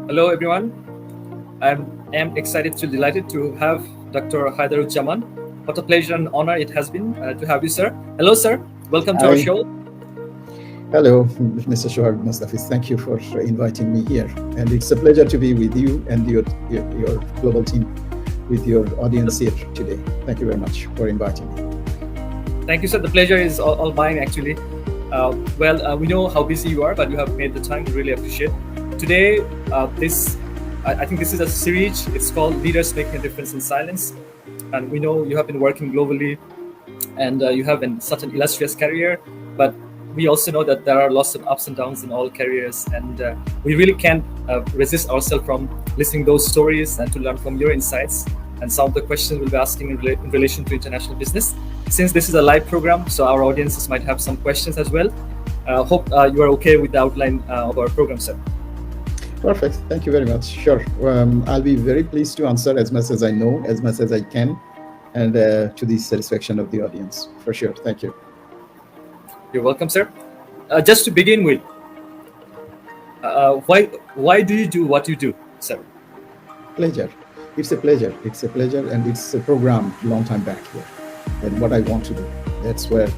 Hello, everyone. I am excited to delighted to have Dr. Haider Uzzaman. What a pleasure and honor it has been to have you, sir. Hello, sir. Welcome to our Hi. show. Hello, Mr. Shoaib Mustafis. Thank you for inviting me here. And it's a pleasure to be with you and your global team, with your audience here today. Thank you very much for inviting me. Thank you, sir. The pleasure is all mine, actually. We know how busy you are, but you have made the time. We really appreciate. Today, I think this is a series. It's called Leaders Making a Difference in Silence. And we know you have been working globally and you have such an illustrious career, but we also know that there are lots of ups and downs in all careers, and we really can't resist ourselves from listening those stories and to learn from your insights and some of the questions we'll be asking in relation to international business. Since this is a live program, so our audiences might have some questions as well. Hope you are okay with the outline of our program, sir. Perfect. Thank you very much. Sure. I'll be very pleased to answer as much as I know, as much as I can, and to the satisfaction of the audience. For sure. Thank you. You're welcome, sir. Just to begin with, why do you do what you do, sir? Pleasure. It's a pleasure. It's a pleasure, and it's a program long time back here. And what I want to do. That's where,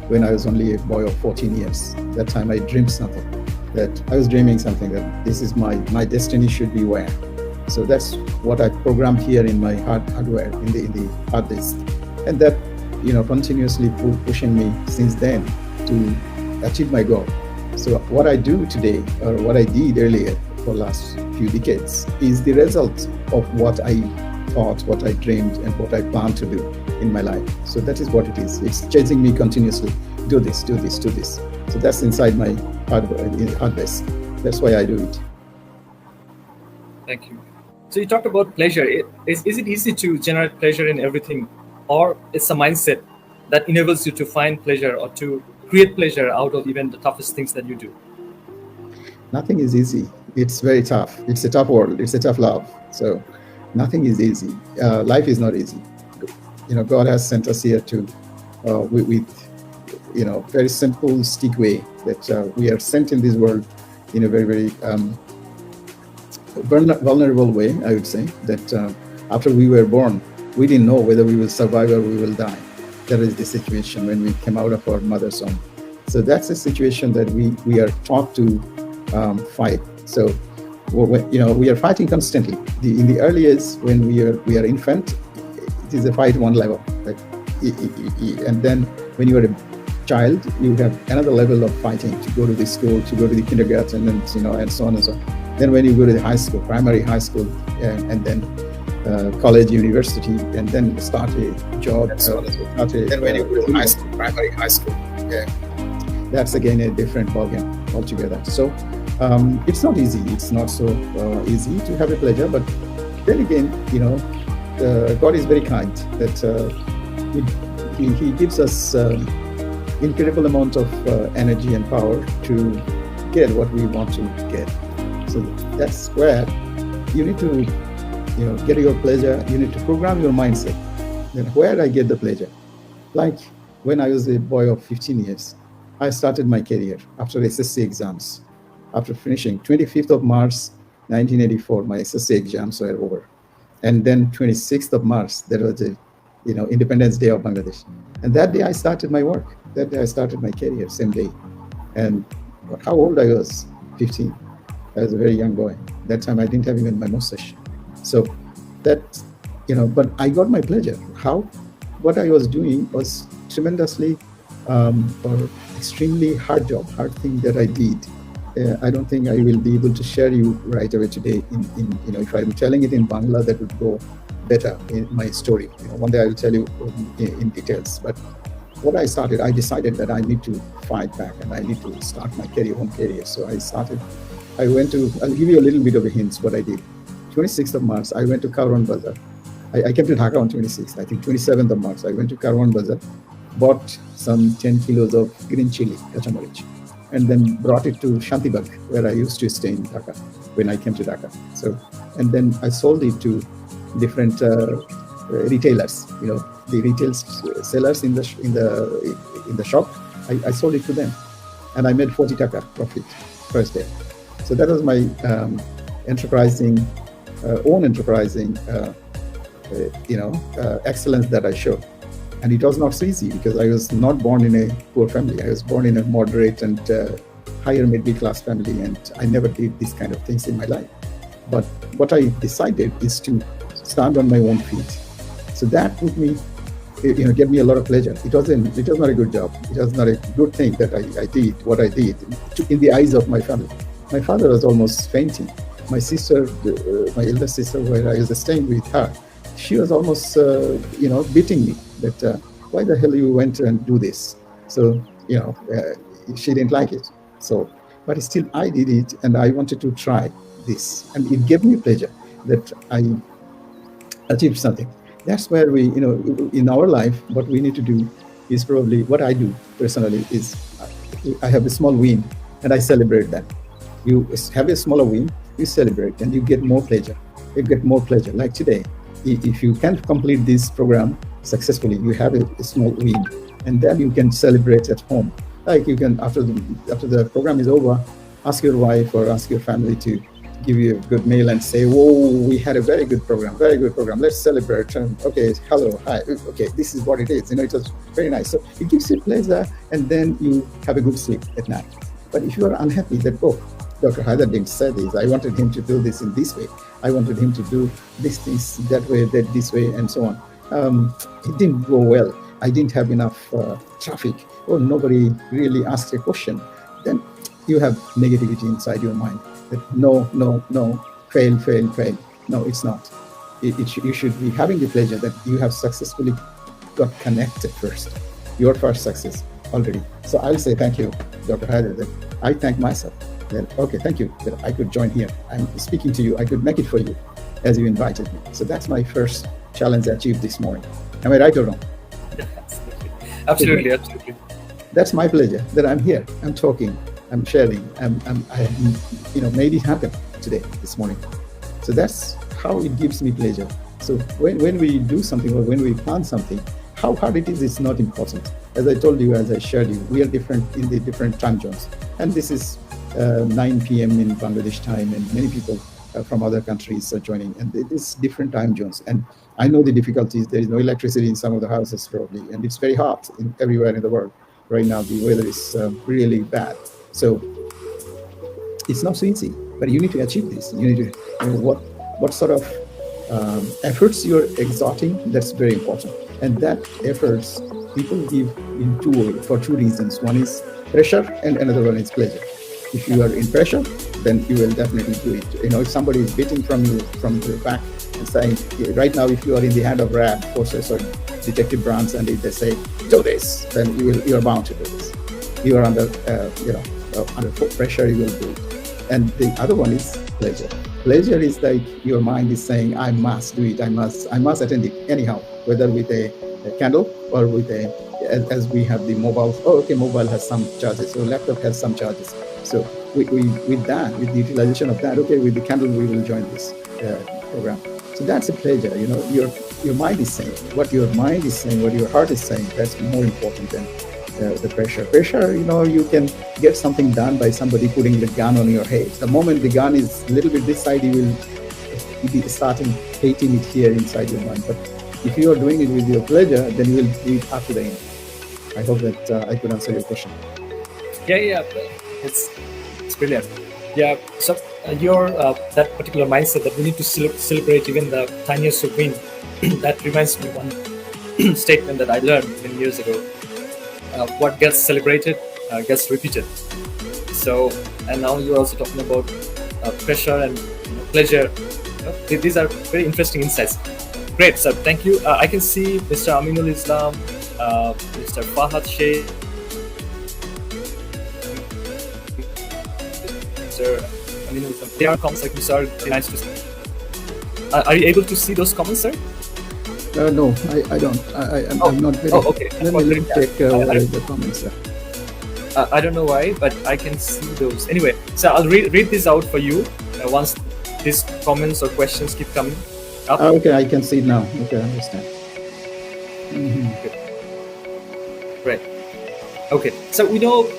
when I was only a boy of 14 years, that time I dreamed something. That I was dreaming something that this is my destiny should be where. So that's what I programmed here in my hardware in the hard disk, and that continuously pushing me since then to achieve my goal. So what I do today, or what I did earlier for last few decades, is the result of what I thought, what I dreamed, and what I plan to do in my life. So that is what it is. It's chasing me continuously. Do this, do this, do this. So that's inside my hard disk. That's why I do it. Thank you. So you talked about pleasure. Is it easy to generate pleasure in everything, or it's a mindset that enables you to find pleasure or to create pleasure out of even the toughest things that you do? Nothing is easy. It's very tough. It's a tough world. It's a tough love. So nothing is easy. Life is not easy. God has sent us here to with very simple stick way that we are sent in this world in a very, very vulnerable way, I would say, that after we were born, we didn't know whether we will survive or we will die. That is the situation when we came out of our mother's home. So that's a situation that we are taught to fight. So we are fighting constantly. In the early years, when we are infant, it is a fight one level, like, and then when you are a child, you have another level of fighting to go to the school, to go to the kindergarten, and and so on and so on. Then when you go to the high school, primary high school, and then college, university, and then start a job. Then when you go to high school, primary high school, that's again a different ballgame altogether. So it's not easy. It's not so easy to have a pleasure. But then again, God is very kind that He gives us incredible amount of energy and power to get what we want to get. So that's where you need to get your pleasure. You need to program your mindset. Then where I get the pleasure? Like when I was a boy of 15 years, I started my career after SSC exams. After finishing 25th of March, 1984, my SSC exams were over. And then 26th of March, there was a Independence Day of Bangladesh. And that day I started my work. That day I started my career, same day. And how old I was? 15. I was a very young boy. That time I didn't have even my mustache. So that, but I got my pleasure. How? What I was doing was tremendously or extremely hard job, hard thing that I did. I don't think I will be able to share you right away today. If I'm telling it in Bangla, that would go better in my story. One day I will tell you in details. But what I started, I decided that I need to fight back and I need to start my home career. So I went to, I'll give you a little bit of a hint what I did. 26th of March, I went to Karwan Bazaar. I came to Dhaka on 26th. I think 27th of March, I went to Karwan Bazaar, bought some 10 kilos of green chili, kachamarich, and then brought it to Shantibagh, where I used to stay in Dhaka when I came to Dhaka. So, and then I sold it to different retailers. The retail sellers in the shop. I sold it to them, and I made 40 taka profit first day. So that was my enterprising, own enterprising, excellence that I showed. And it was not so easy because I was not born in a poor family. I was born in a moderate and higher middle class family, and I never did these kind of things in my life. But what I decided is to stand on my own feet. So that put me, gave me a lot of pleasure. It was not a good job. It was not a good thing that I did what I did in the eyes of my family. My father was almost fainting. My sister, my elder sister, where I was staying with her, she was almost, beating me that why the hell you went and do this? So, she didn't like it. So, but still I did it, and I wanted to try this, and it gave me pleasure that I achieved something. That's where we, in our life, what we need to do is probably what I do personally is I have a small win and I celebrate that. You have a smaller win, you celebrate, and you get more pleasure. You get more pleasure. Like today, if you can complete this program successfully, you have a small win, and then you can celebrate at home. Like you can, after the program is over, ask your wife or ask your family to give you a good meal and say, "Whoa, we had a very good program, very good program. Let's celebrate." And okay, hello, hi. Okay, this is what it is. It was very nice. So it gives you pleasure, and then you have a good sleep at night. But if you are unhappy that, oh, Dr. Haider didn't say this, I wanted him to do this in this way, I wanted him to do these things that way, that this way, and so on. It didn't go well. I didn't have enough traffic, or nobody really asked a question. Then you have negativity inside your mind. That no, fail. No, it's not. You should be having the pleasure that you have successfully got connected first. Your first success already. So I'll say thank you, Dr. Haider, that I thank myself. Then, okay, thank you that I could join here. I'm speaking to you. I could make it for you as you invited me. So that's my first challenge achieved this morning. Am I right or wrong? Absolutely. That's my pleasure that I'm here. I'm talking. I'm sharing. I made it happen today, this morning. So that's how it gives me pleasure. So when we do something or when we plan something, how hard it is not important. As I told you, as I shared you, we are different in the different time zones. And this is 9 p.m. in Bangladesh time, and many people from other countries are joining. And it is different time zones. And I know the difficulties. There is no electricity in some of the houses probably, and it's very hot everywhere in the world. Right now, the weather is really bad. So it's not so easy, but you need to achieve this. You need to know what sort of efforts you're exerting. That's very important. And that efforts people give in for two reasons. One is pressure, and another one is pleasure. If you are in pressure, then you will definitely do it. If somebody is beating from your back and saying, right now, if you are in the hand of RAB forces or detective branch, and if they say do this, then you are bound to do this. You are under under pressure, you will do it. And the other one is pleasure. Pleasure is like your mind is saying, I must do it. I must attend it anyhow, whether with a candle or with as we have the mobile. Oh, okay, mobile has some charges. So laptop has some charges. So with the utilization of that, okay, with the candle we will join this program. So that's a pleasure. Your mind is saying what your mind is saying, what your heart is saying. That's more important than the pressure. Pressure, you can get something done by somebody putting the gun on your head. The moment the gun is a little bit this side, you will be starting hating it here inside your mind. But if you are doing it with your pleasure, then you will do it up to the end. I hope that I could answer your question. Yeah. It's brilliant. Yeah. So your that particular mindset that we need to celebrate even the tiniest of win. That reminds me one statement that I learned many years ago. What gets celebrated gets repeated. So, and now you're also talking about pressure and pleasure. These are very interesting insights. Great, sir. Thank you. I can see Mr. Aminul Islam, Mr. Fahad Sheikh, Mr. Aminul Islam. There are comments like Mr. Nice to see. Are you able to see those comments, sir? No, I don't. I'm not very. Oh, okay. Let me check the comments. I don't know why, but I can see those. Anyway, so I'll read this out for you once these comments or questions keep coming up. Okay, I can see it now. Okay, I understand. Good. Great. Okay, so we know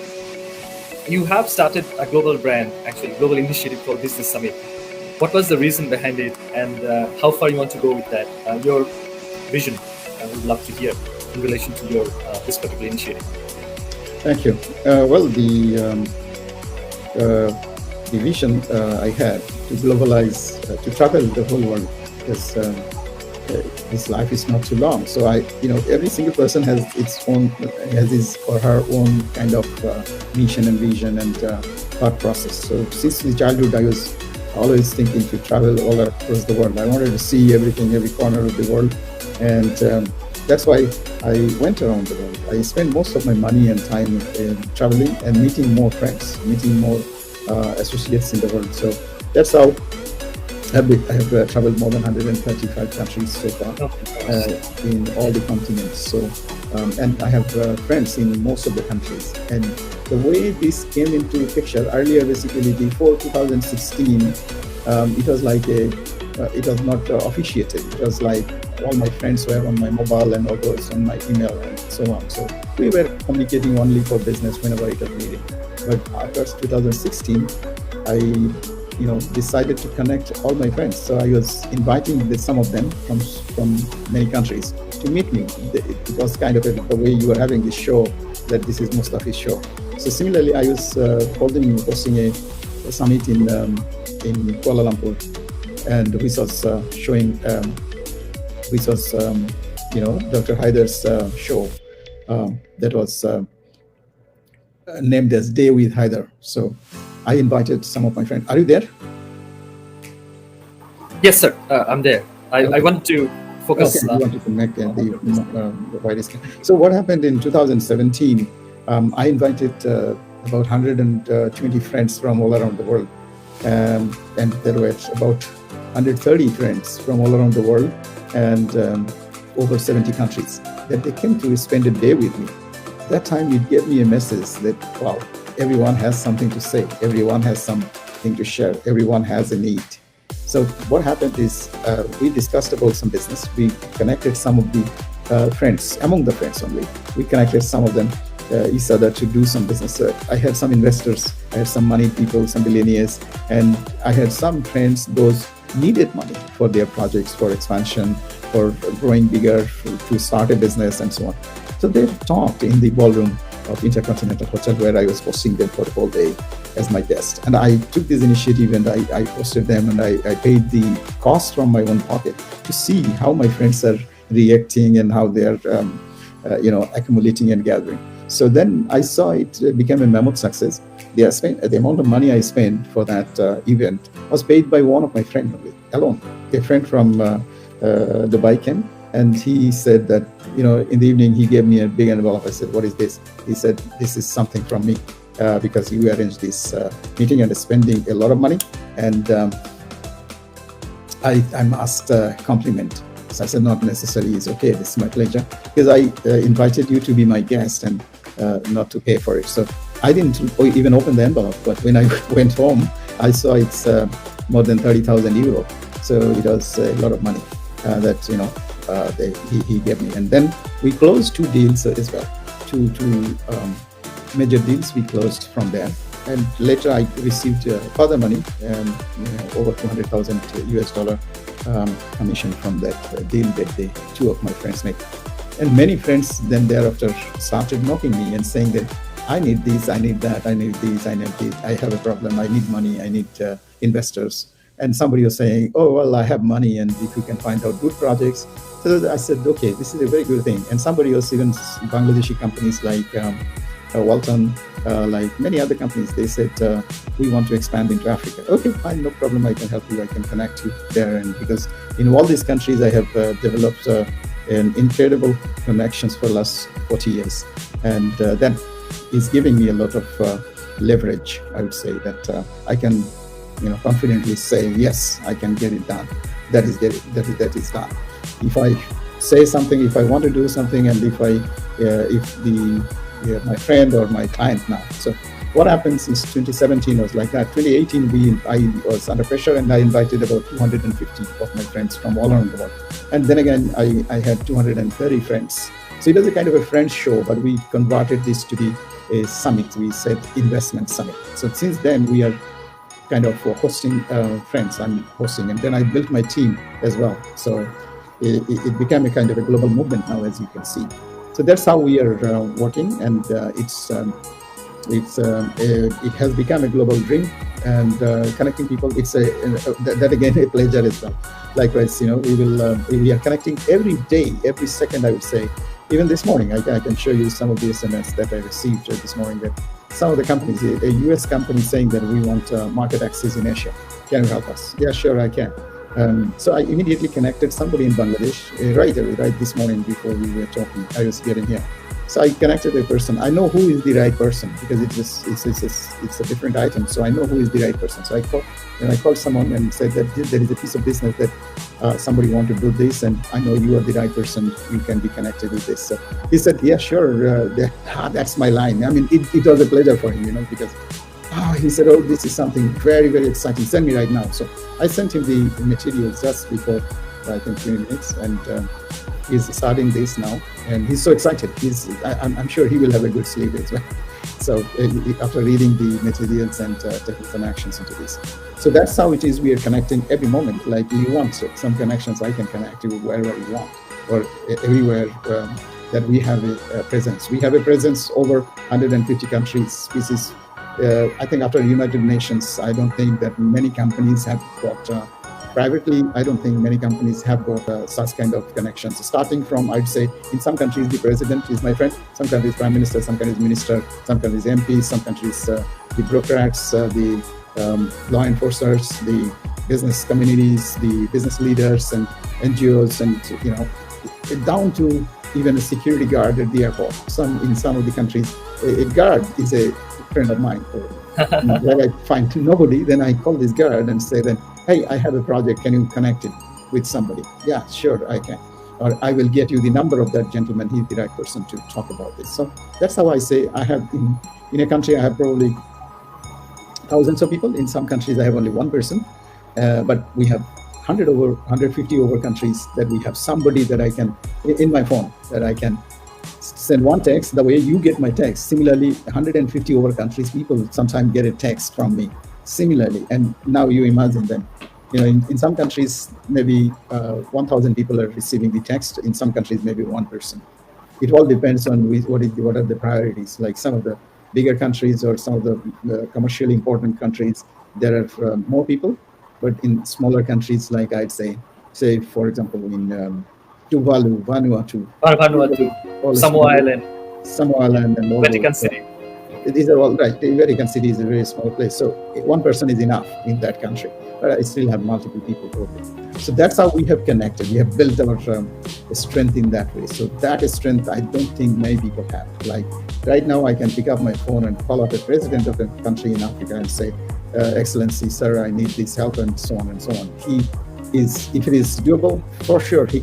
you have started a global brand, actually, global initiative called Business Summit. What was the reason behind it, and how far you want to go with that? Your vision, I would love to hear in relation to your this particular initiative. Thank you. Well, the vision I had to globalize, to travel the whole world, because this life is not too long. So every single person has has his or her own kind of mission and vision and thought process. So since the childhood, I was always thinking to travel all across the world. I wanted to see everything, every corner of the world, and that's why I went around the world. I spent most of my money and time in traveling and meeting more friends, meeting more associates in the world. So that's how I have traveled more than 135 countries so far in all the continents. So, and I have friends in most of the countries. And the way this came into the picture earlier, basically before 2016, it was like it was not officiated. It was like all my friends were on my mobile and all those on my email and so on. So we were communicating only for business whenever it was needed. But after 2016, I decided to connect all my friends. So I was inviting some of them from many countries to meet me. It was kind of the way you were having this show, that this is Mustafi's show. So similarly, I was hosting a summit in Kuala Lumpur, and which was showing, Dr. Haider's show that was named as Day with Haider. So I invited some of my friends. Are you there? Yes, sir. I'm there. I want to focus. Okay, you wanted to make the widest. So what happened in 2017? I invited about 120 friends from all around the world, and there were about 130 friends from all around the world and over 70 countries that they came to spend a day with me. That time it gave me a message that, wow, everyone has something to say. Everyone has something to share. Everyone has a need. So what happened is we discussed about some business. We connected some of the friends, among the friends only. We connected some of them, each other, to do some business. I had some investors, I had some money people, some billionaires, and I had some friends, those needed money for their projects, for expansion, for growing bigger, to start a business and so on. So they talked in the ballroom of Intercontinental Hotel, where I was hosting them for the whole day as my guest. And I took this initiative and I hosted them, and I paid the cost from my own pocket to see how my friends are reacting and how they are accumulating and gathering. So then I saw it became a mammoth success. The amount of money I spent for that event was paid by one of my friends alone. A friend from Dubai came, and he said that, in the evening he gave me a big envelope. I said, "What is this?" He said, "This is something from me because you arranged this meeting and spending a lot of money, and I must compliment." So I said, "Not necessarily. It's okay. This is my pleasure because I invited you to be my guest and not to pay for it." So I didn't even open the envelope, but when I went home, I saw it's more than 30,000 euro. So it was a lot of money that he gave me. And then we closed 2 deals as well, two major deals we closed from there. And later I received further money, over 200,000 US dollar commission from that deal that the 2 of my friends made. And many friends then thereafter started knocking me and saying that I need this, I need that, I need this, I need this, I have a problem, I need money, I need investors. And somebody was saying, "Oh, well, I have money, and if you can find out good projects." So I said, okay, this is a very good thing. And somebody else, even Bangladeshi companies like Walton, like many other companies, they said, "We want to expand into Africa." Okay, fine, no problem. I can help you. I can connect you there. And because in all these countries, I have developed an incredible connections for the last 40 years. And that is giving me a lot of leverage, I would say, that I can confidently say, yes, I can get it done. That is done. If I say something, if I want to do something, and if my friend or my client now. So what happens is 2017 was like that. 2018, I was under pressure, and I invited about 250 of my friends from all around the world. And then again, I had 230 friends. So it was a kind of a friends show, but we converted this to be a summit. We said investment summit. So since then, we are kind of hosting friends. I'm hosting, and then I built my team as well. So it became a kind of a global movement now, as you can see. So that's how we are working, and it has become a global dream, and connecting people. It's that again a pleasure as well. Likewise, we are connecting every day, every second. I would say, even this morning, I can show you some of the SMS that I received this morning. That some of the companies, a US company saying that we want market access in Asia. Can you help us? Yeah, sure, I can. So I immediately connected somebody in Bangladesh right away, right this morning before we were talking. I was getting here. So I connected a person. I know who is the right person because it's a different item. So I know who is the right person. So I called someone and said that there is a piece of business that somebody want to do this, and I know you are the right person. You can be connected with this. So he said, yeah, sure. That's my line. I mean, it was a pleasure for him, because he said, oh, this is something very, very exciting. Send me right now. So I sent him the materials just before, I think, 20 minutes, and he's starting this now, and he's so excited. I'm sure he will have a good sleep as well. So after reading the materials and taking some actions into this. So that's how it is. We are connecting every moment. Like you want some connections, I can connect you wherever you want, or everywhere that we have a presence. We have a presence over 150 countries. This is, I think, after United Nations, I don't think that many companies have got. Privately, I don't think many companies have got such kind of connections. Starting from, I'd say, in some countries, the president is my friend, some countries, prime minister, some countries, minister, some countries, MPs, some countries, the bureaucrats, the law enforcers, the business communities, the business leaders and NGOs, and down to even a security guard at the airport. In some of the countries, a guard is a friend of mine. When I find nobody, then I call this guard and say that, hey, I have a project, can you connect it with somebody? Yeah, sure, I can. Or I will get you the number of that gentleman, he's the right person to talk about this. So that's how I say I have, in a country, I have probably thousands of people. In some countries, I have only one person, but we have 150 over countries that we have somebody that I can, in my phone, that I can send one text, the way you get my text. Similarly, 150 over countries, people sometimes get a text from me. Similarly, and now you imagine them. In some countries, maybe 1,000 people are receiving the text. In some countries, maybe one person. It all depends on what are the priorities. Like some of the bigger countries or some of the commercially important countries, there are more people. But in smaller countries, like I'd say for example, in Tuvalu, Vanuatu, Samoa Island, and all Vatican those, City. These are all right. The Vatican City is a very small place, so one person is enough in that country. But I still have multiple people over. So that's how we have connected. We have built our strength in that way. So that strength, I don't think many people have. Like right now, I can pick up my phone and call up the president of a country in Africa and say, "Excellency, sir, I need this help," and so on and so on. If it is doable, for sure he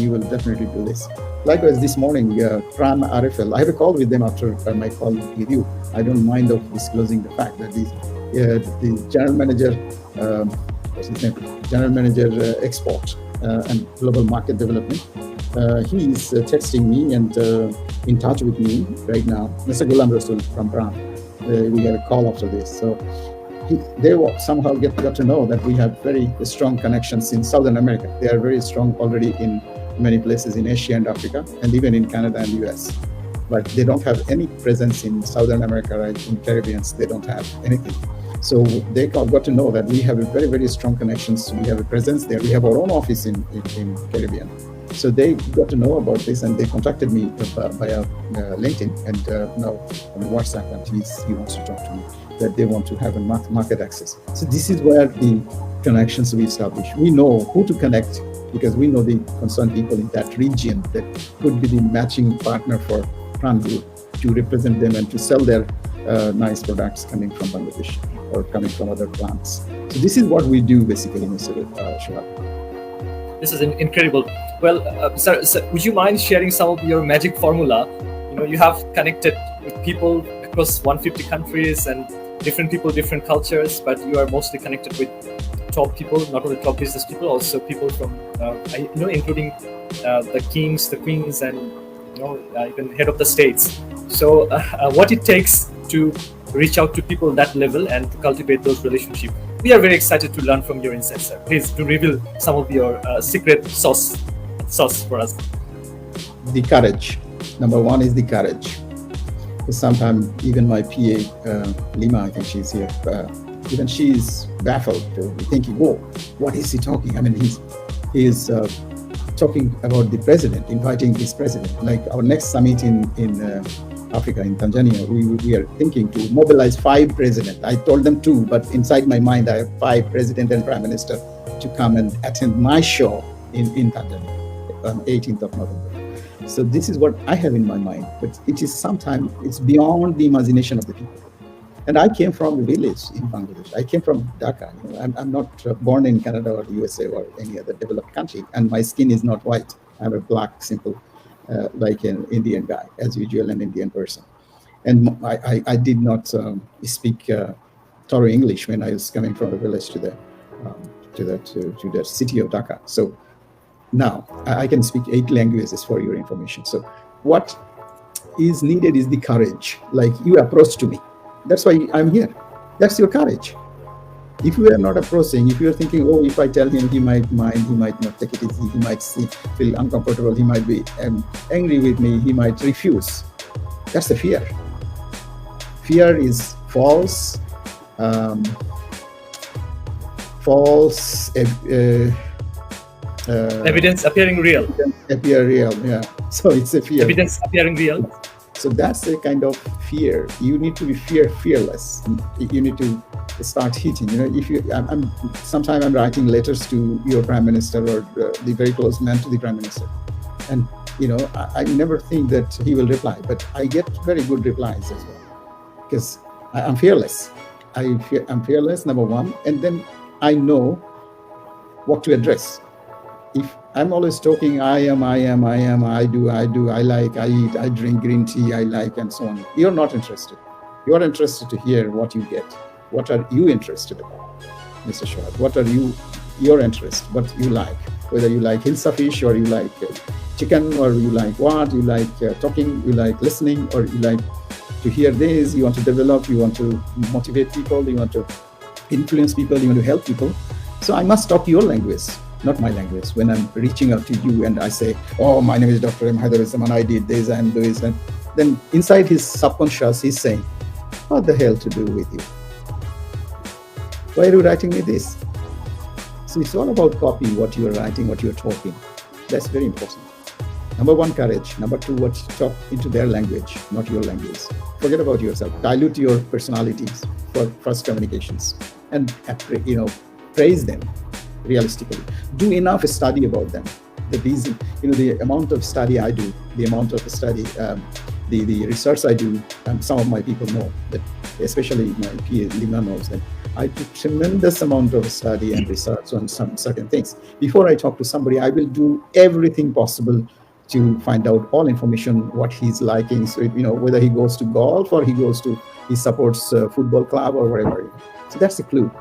will definitely do this. Likewise, this morning, Pran RFL, I have a call with them after my call with you. I don't mind of disclosing the fact that the general manager, what's his name? General manager export and global market development. He is texting me and in touch with me right now. Mr. Ghulam Rasul from Pran. We had a call after this. So they somehow got to know that we have very strong connections in Southern America. They are very strong already in many places in Asia and Africa, and even in Canada and US. But they don't have any presence in Southern America, right? In Caribbean, they don't have anything. So they got to know that we have a very, very strong connections. We have a presence there. We have our own office in Caribbean. So they got to know about this, and they contacted me via LinkedIn and now on WhatsApp, and he wants to talk to me, that they want to have a market access. So this is where the connections we establish. We know who to connect because we know the concerned people in that region that could be the matching partner for Pran Group to represent them and to sell their nice products coming from Bangladesh or coming from other plants. So this is what we do basically, Mr. Shahab. This is incredible. Well, sir, would you mind sharing some of your magic formula? You have connected with people across 150 countries and different people, different cultures, but you are mostly connected with top people, not only top business people, also people from, including the kings, the queens, and even head of the states. So, what it takes to reach out to people that level and to cultivate those relationships. We are very excited to learn from your insights, sir. Please do reveal some of your secret sauce for us. The courage. Number one is the courage. Sometimes even my PA, Lima, I think she's here, even she's baffled, thinking, "Whoa, what is he talking?" I mean, he's talking about the president, inviting his president. Like our next summit in Africa, in Tanzania, we are thinking to mobilize 5 presidents. I told them 2, but inside my mind, I have 5 president and prime minister to come and attend my show in Tanzania on 18th of November. So this is what I have in my mind, but it is sometimes it's beyond the imagination of the people. And I came from a village in Bangladesh. I came from Dhaka. You know, I'm not born in Canada or USA or any other developed country, and my skin is not white. I'm a black, simple, like an Indian guy, as usual, an Indian person. And I did not speak thorough English when I was coming from the village to the city of Dhaka. So now I can speak 8 languages for your information. So what is needed is the courage. Like you approached to me. That's why I'm here. That's your courage. If you are not approaching, if you are thinking, oh, if I tell him, he might mind, he might not take it easy, he might feel uncomfortable, he might be angry with me, he might refuse. That's the fear. Fear is false, Evidence appearing real. Appear real, yeah. So it's a fear. Evidence appearing real. So that's a kind of fear. You need to be fearless. You need to start hitting. You know, if you, sometimes I'm writing letters to your prime minister or the very close man to the prime minister, and you know, I never think that he will reply, but I get very good replies as well because I'm fearless. I'm fearless, number one, and then I know what to address. If I'm always talking, I am, I do, I like, I eat, I drink green tea, I like, and so on. You're not interested. You're interested to hear what you get. What are you interested about, Mr. Shahad? What are your interest? What you like? Whether you like hilsa fish or you like chicken or you like what? You like talking, you like listening, or you like to hear this, you want to develop, you want to motivate people, you want to influence people, you want to help people. So I must talk your language, not my language. When I'm reaching out to you and I say, oh, my name is Dr. Haider Uzzaman, I did this, I'm doing this, and then inside his subconscious, he's saying, what the hell to do with you? Why are you writing me this? So it's all about copy, what you're writing, what you're talking. That's very important. Number one, courage. Number two, what you talk into their language, not your language. Forget about yourself. Dilute your personalities for first communications, and praise them realistically. Do enough study about them. The amount of study I do, the amount of study, the research I do, some of my people know that, especially my PA Lima knows that I do tremendous amount of study and research on some certain things. Before I talk to somebody, I will do everything possible to find out all information, what he's liking. So, whether he goes to golf or he supports a football club or whatever. So that's the clue.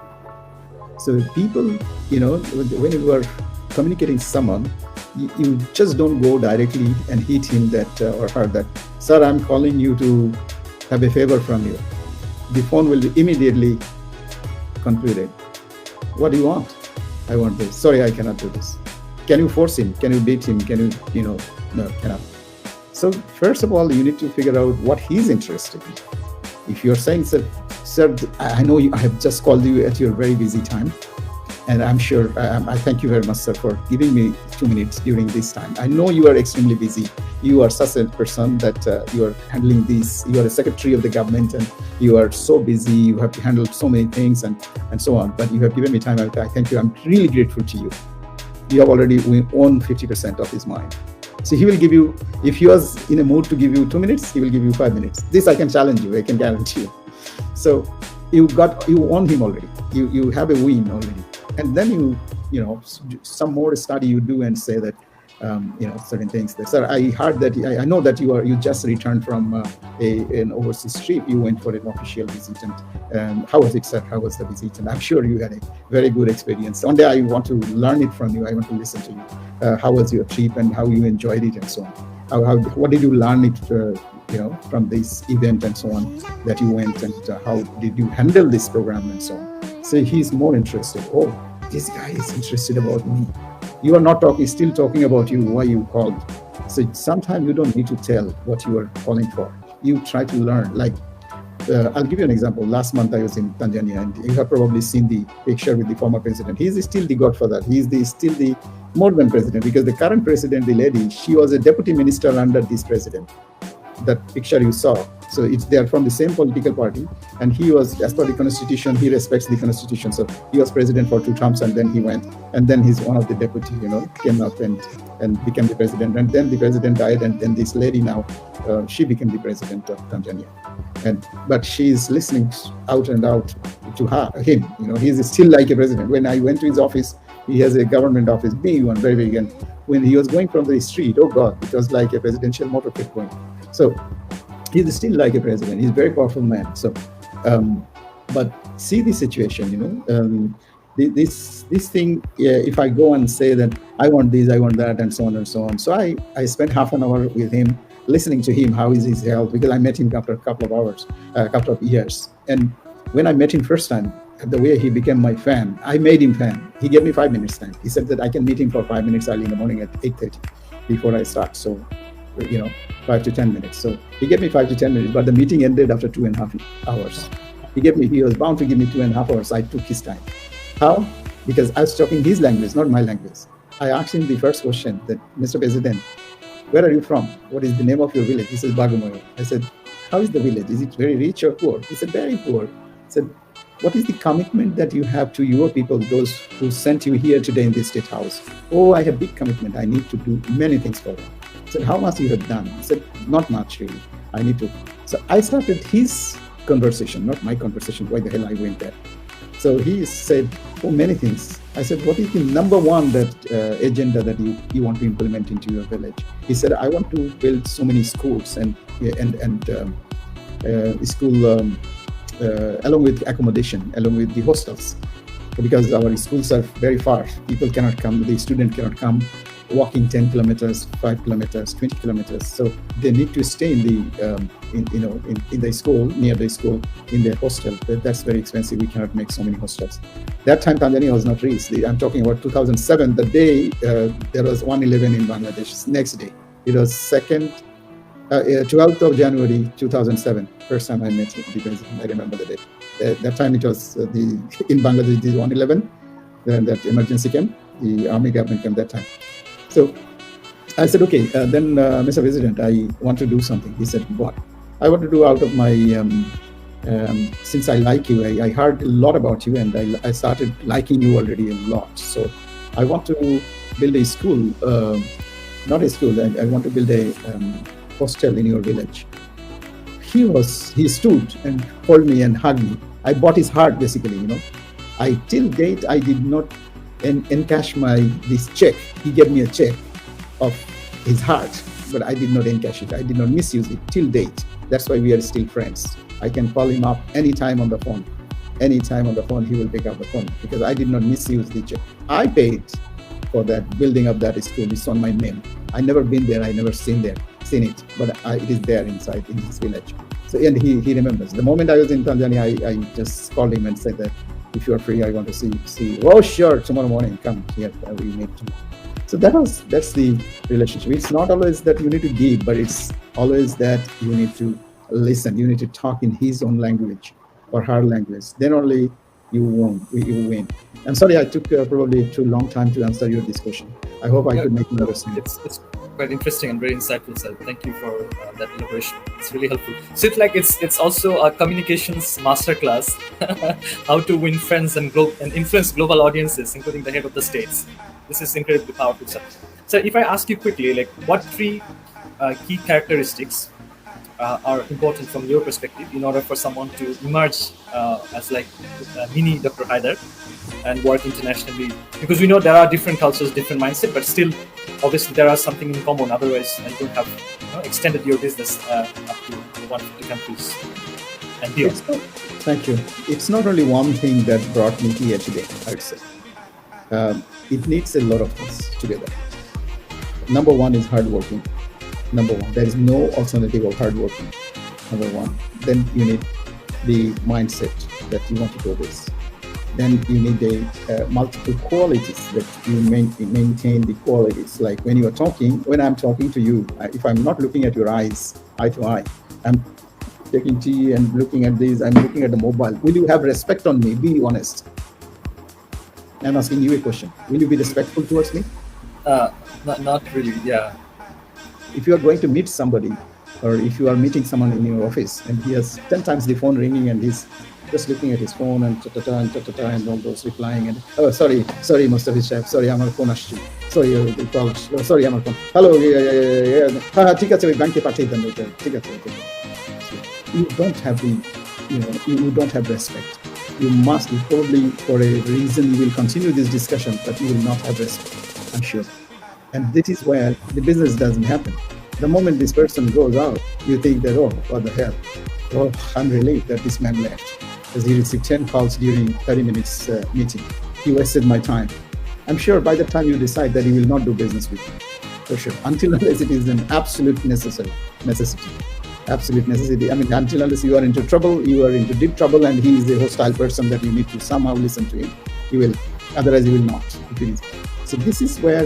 So people, when you are communicating someone, you just don't go directly and hit him or her that, sir, I'm calling you to have a favor from you. The phone will be immediately concluded. What do you want? I want this. Sorry, I cannot do this. Can you force him? Can you beat him? Can you, no, cannot. So first of all, you need to figure out what he's interested in. If you're saying, sir, I know I have just called you at your very busy time, and I'm sure, I thank you very much, sir, for giving me 2 minutes during this time. I know you are extremely busy. You are such a person that you are handling this. You are a secretary of the government, and you are so busy. You have to handle so many things and so on. But you have given me time. I thank you. I'm really grateful to you. You have already won 50% of his mind. So he will give you, if he was in a mood to give you 2 minutes, he will give you 5 minutes. This I can challenge you. I can guarantee you. So you won him already. You have a win already. And then some more study you do and say that certain things. Sir, I heard that I know that you just returned from an overseas trip. You went for an official visit, and how was it, sir? How was the visit? And I'm sure you had a very good experience. One day I want to learn it from you. I want to listen to you. How was your trip and how you enjoyed it and so on. What did you learn it from this event and so on that you went, and how did you handle this program and so on. So he's more interested. Oh, this guy is interested about me. You are not talking, still talking about you, why you called. So sometimes you don't need to tell what you are calling for. You try to learn. Like, I'll give you an example. Last month I was in Tanzania, and you have probably seen the picture with the former president. He's still the godfather. He's still the more than president, because the current president, the lady, she was a deputy minister under this president. That picture you saw. So they are from the same political party, and he was, as per the constitution, he respects the constitution. So he was president for 2 terms, and then he went, and then he's one of the deputy, came up and became the president. And then the president died, and then this lady now, she became the president of Tanzania. But she's listening out and out to him. He's still like a president. When I went to his office, he has a government office, big one, very big. And when he was going from the street, oh God, it was like a presidential motorcade going. So he's still like a president. He's a very powerful man. So, but see the situation, this thing, if I go and say that I want this, I want that, and so on and so on. So I spent half an hour with him, listening to him, how is his health, because I met him after a couple of hours, a couple of years. And when I met him first time, the way he became my fan, I made him fan. He gave me 5 minutes time. He said that I can meet him for 5 minutes early in the morning at 8:30 before I start. So, 5 to 10 minutes. So he gave me 5 to 10 minutes, but the meeting ended after 2.5 hours. He was bound to give me 2.5 hours. I took his time. How? Because I was talking his language, not my language. I asked him the first question that, Mr. President, where are you from? What is the name of your village? He says, Bagamoyo. I said, how is the village? Is it very rich or poor? He said, very poor. I said, what is the commitment that you have to your people, those who sent you here today in this state house? Oh, I have big commitment. I need to do many things for them. I said, how much you have done? He said, not much really. I need to. So I started his conversation, not my conversation. Why the hell I went there? So he said, oh, many things. I said, what is the number one agenda that you want to implement into your village? He said, I want to build so many schools and school along with accommodation, along with the hostels, because our schools are very far. People cannot come. The student cannot come walking 10 kilometers, 5 kilometers, 20 kilometers. So they need to stay in the school, near the school, in their hostel. That's very expensive. We cannot make so many hostels. That time Tanzania was not reached. I'm talking about 2007, the day there was 111 in Bangladesh. Next day, it was 12th of January 2007. First time I met the president. I remember the day. That time it was in Bangladesh, the 111. Then that emergency came. The army government came that time. So I said, okay, then Mr. President, I want to do something. He said, what? I want to do out of my, since I like you, I heard a lot about you, and I started liking you already a lot. So I want to build a school, not a school, I want to build a hostel in your village. He stood and called me and hugged me. I bought his heart, basically, till date, I did not encash this check. He gave me a check of his heart, but I did not encash it. I did not misuse it till date. That's why we are still friends. I can call him up anytime on the phone. Anytime on the phone, he will pick up the phone, because I did not misuse the check. I paid for that building of that school. It's on my name. I never been there. I never seen it, but it is there inside in his village. So, and he remembers. The moment I was in Tanzania, I just called him and said that, if you are free, I want to see you. Oh, sure, tomorrow morning, come here, we need to. So that's the relationship. It's not always that you need to give, but it's always that you need to listen. You need to talk in his own language or her language. Then only you win. I'm sorry, I took probably too long time to answer this question. I hope I could make you understand. It's quite interesting and very insightful, sir. Thank you for that elaboration. It's really helpful. So it's also a communications masterclass, how to win friends and influence global audiences, including the head of the states. This is incredibly powerful, sir. So if I ask you quickly, like, what 3 key characteristics are important from your perspective in order for someone to emerge as like mini Dr. Haider and work internationally? Because we know there are different cultures, different mindset, but still, obviously, there are something in common. Otherwise, you don't have extended your business up to 150 countries and beyond. Thank you. It's not only one thing that brought me here today, I would say. It needs a lot of things together. Number one is hardworking. Number one, there is no alternative of hard working. Number one. Then you need the mindset that you want to do this. Then you need the multiple qualities that you maintain the qualities. Like when you are talking, when I'm talking to you, if I'm not looking at your eyes, eye to eye, I'm taking tea and looking at this, I'm looking at the mobile. Will you have respect on me? Be honest. I'm asking you a question. Will you be respectful towards me? Not really. Yeah. If you are going to meet somebody, or if you are meeting someone in your office and he has 10 times the phone ringing and he's just looking at his phone and and all those replying and sorry Mustafa Chef, sorry আমার phone আসছে, sorry call, sorry আমার phone, hello হ্যাঁ ঠিক আছে ওই ব্যাংকে পাঠিয়ে দেন ওইটা ঠিক আছে। You don't have the, you don't have respect. You must, probably for a reason you will continue this discussion, but you will not have respect, I'm sure. And this is where the business doesn't happen. The moment this person goes out, you think that, oh, what the hell? Oh, I'm relieved that this man left, because he received 10 calls during 30 minutes meeting. He wasted my time. I'm sure by the time you decide that he will not do business with you, for sure, until unless it is an absolute necessity. Absolute necessity. I mean, until unless you are into trouble, you are into deep trouble, and he is a hostile person that you need to somehow listen to him. You will, otherwise you will not. So this is where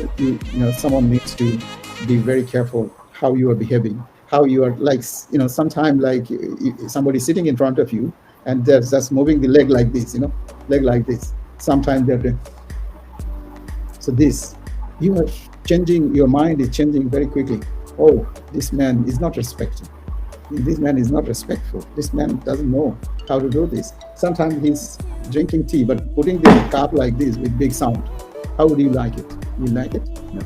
someone needs to be very careful how you are behaving, how you are, like, sometimes like somebody sitting in front of you and they're just moving the leg like this, leg like this. Sometimes they're doing. So this, you are changing, your mind is changing very quickly. Oh, this man is not respecting. This man is not respectful. This man doesn't know how to do this. Sometimes he's drinking tea, but putting the cup like this with big sound. How would you like it? You like it? No.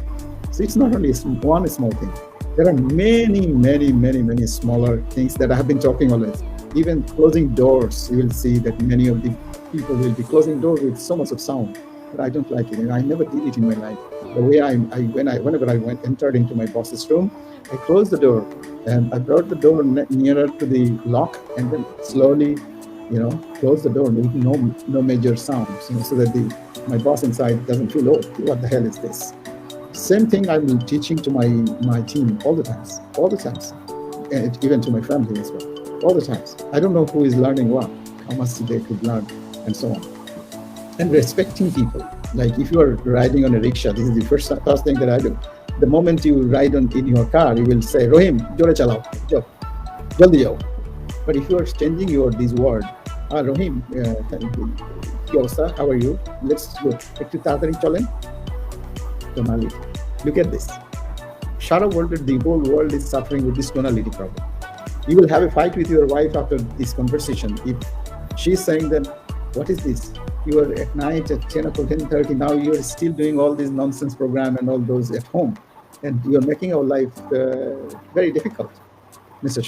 So it's not only one small thing. There are many smaller things that I have been talking always. Even closing doors, you will see that many of the people will be closing doors with so much of sound. But I don't like it. I never did it in my life. The way whenever I entered into my boss's room, I closed the door and I brought the door nearer to the lock and then slowly, close the door with no major sounds, so that my boss inside doesn't feel, oh, what the hell is this? Same thing I'm teaching to my team all the times, and even to my family as well, all the times. I don't know who is learning what, how much they could learn, and so on. And respecting people. Like if you are riding on a rickshaw, this is the first thing that I do. The moment you ride in your car, you will say, Rohim, jore chalao, jaldi jao. But if you are changing this word, Rohim, how are you? Let's go. Ekটু তাড়াতাড়ি চলেন। Tonality. Look at this. Shara world, the whole world is suffering with this tonality problem. You will have a fight with your wife after this conversation. If she's saying that, what is this? You are at night at 10 o'clock, 10:30. Now you are still doing all this nonsense program and all those at home, and you are making our life very difficult, Mr.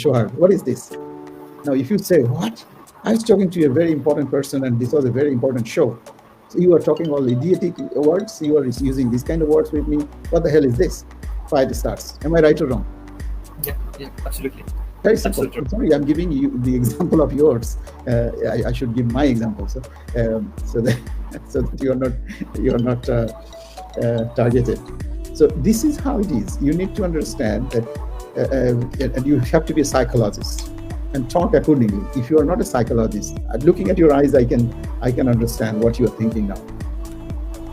Shohar. What is this? Now, if you say, what? I was talking to a very important person, and this was a very important show. So you are talking all idiotic words. You are using these kind of words with me. What the hell is this? Fight starts. Am I right or wrong? Yeah, absolutely. Very simple. Sorry, I'm giving you the example of yours. I should give my example, so that you are not targeted. So this is how it is. You need to understand that, and you have to be a psychologist and talk accordingly. If you are not a psychologist, looking at your eyes, I can understand what you are thinking now.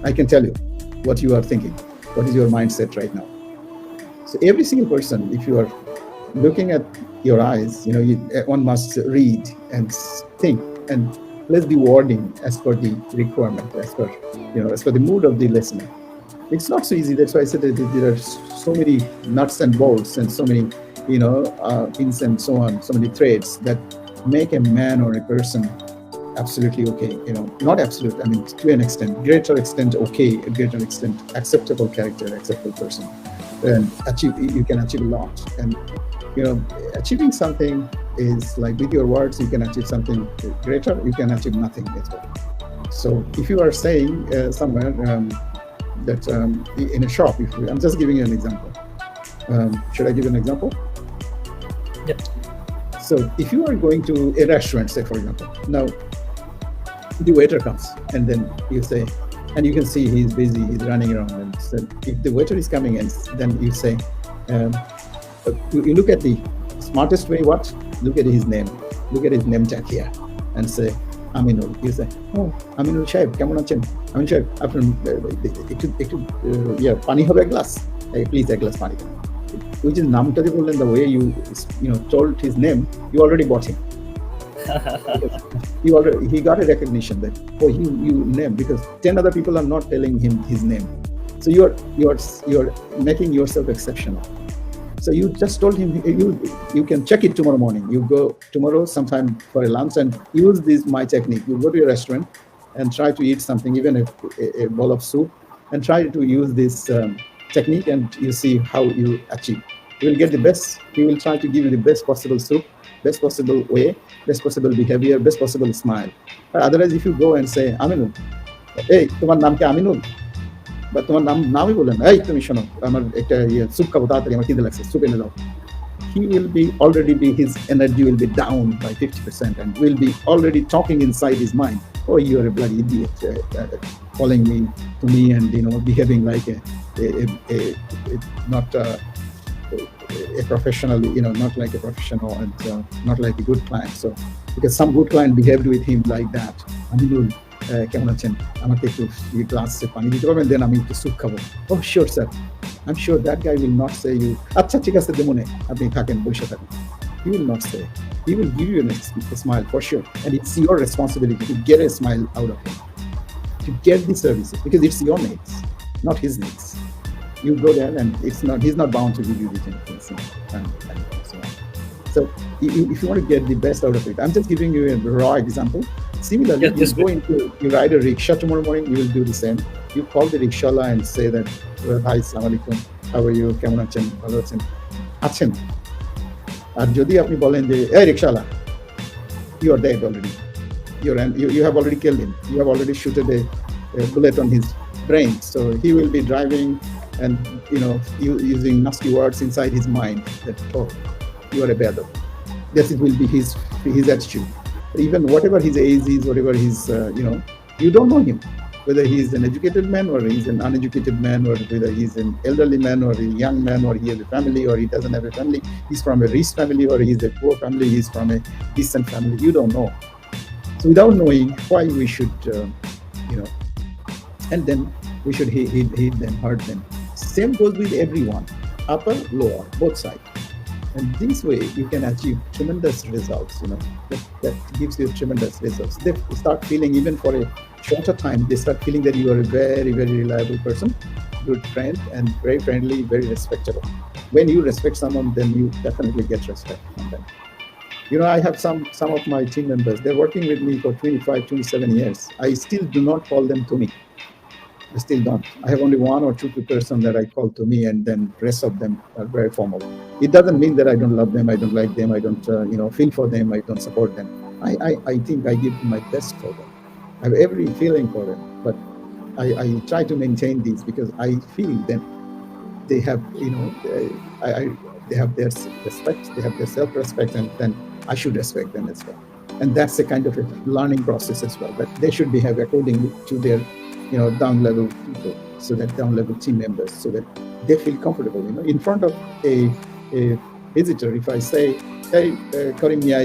I can tell you what you are thinking. What is your mindset right now? So every single person, if you are looking at your eyes, one must read and think and place the wording as per the requirement, as per the mood of the listener. It's not so easy. That's why I said that there are so many nuts and bolts and so many, pins and so on, so many threads that make a man or a person absolutely okay. Not absolute. I mean, to an extent, greater extent okay, a greater extent acceptable character, acceptable person, and you can achieve a lot. And achieving something is like with your words, you can achieve something greater, you can achieve nothing as well. So if you are saying somewhere that in a shop, I'm just giving you an example. Should I give an example? Yeah. So if you are going to a restaurant, say for example, now the waiter comes and then you say, and you can see he's busy, he's running around, and so if the waiter is coming in, then you say, You look at the smartest way, what? Look at his name. Look at his name tag here and say, Aminul. You say, oh, Aminul Shaib, কেমন আছেন? Aminul Shaib, আপনার পানি হবে এক glass? Please, এক glass পানি. Which is নামটা দিয়ে বললেন, the way you told his name, you already bought him. He got a recognition that, oh, you name, because 10 other people are not telling him his name. So you're making yourself exceptional. So you just told him, you can check it tomorrow morning. You go tomorrow sometime for a lunch and use my technique. You go to your restaurant and try to eat something, even a bowl of soup, and try to use this technique, and you see how you achieve. You will get the best. He will try to give you the best possible soup, best possible way, best possible behavior, best possible smile. But otherwise, if you go and say, Aminul, hey, তোমার নাম কি আমিনুল? বা তোমার নামই বললেন, এই তুমি শোনো, আমার একটা স্যুপ খাবো, তাড়াতাড়ি আমার খিদে লাগছে, স্যুপ এনে দাও. He will his energy will be down by 50% and will be already talking inside his mind. Oh, you are a bloody idiot, calling to me and behaving like not a professional, not like a professional, and not like a good client. So because some good client behaved with him like that, Aminul, কেমন আছেন, আমাকে একটু গ্লাসে পানি দিতে পারবেন, দেন আমি একটু স্যুপ খাবো. Oh, sure sir. I'm sure that guy will not say you, আচ্ছা ঠিক আছে দেমনে, আপনি থাকেন, বসে থাকেন. He will not say. He will give you a smile for sure, and it's your responsibility to get a smile out of him, to get the services, because it's your needs, not his needs. You go there and he's not bound to give you the things, and so on. So if you want to get the best out of it, I'm just giving you a raw example. Similarly, you ride a rickshaw tomorrow morning, you will do the same. You call the rickshaw and say that, hi, assalamu alaikum, how are you, কেমন আছেন, ভালো আছেন, আছেন. আর যদি আপনি বলেন যে, এই rickshawwala, you are dead already. You have already killed him. You have already shooted a bullet on his brain. So he will be driving and using nasty words inside his mind that, oh, you are a bad dog. This will be his attitude. Even whatever his age is, whatever his you don't know him, whether he is an educated man or he is an uneducated man, or whether he is an elderly man or a young man, or he has a family or he doesn't have a family, he's from a rich family or he's a poor family, he's from a decent family. You don't know. So without knowing, why we should and then we should hate them, hurt them. Same goes with everyone, upper, lower, both sides. And this way you can achieve tremendous results. That gives you tremendous results. They start feeling, even for a shorter time, they start feeling that you are a very, very reliable person, good friend, and very friendly, very respectable. When you respect someone, then you definitely get respect from them. I have some of my team members, they're working with me for 25, 27 years. I still do not call them to me. I still don't. I have only one or two person that I call to me, and then rest of them are very formal. It doesn't mean that I don't love them, I don't like them, I don't feel for them, I don't support them. I think I give my best for them. I have every feeling for them, but I try to maintain these, because I feel that they have they have their respect, they have their self-respect, and then I should respect them as well. And that's a kind of a learning process as well, that they should behave according to their down level people, so that down level team members, so that they feel comfortable. In front of a visitor, if I say, hey, Karim Mia,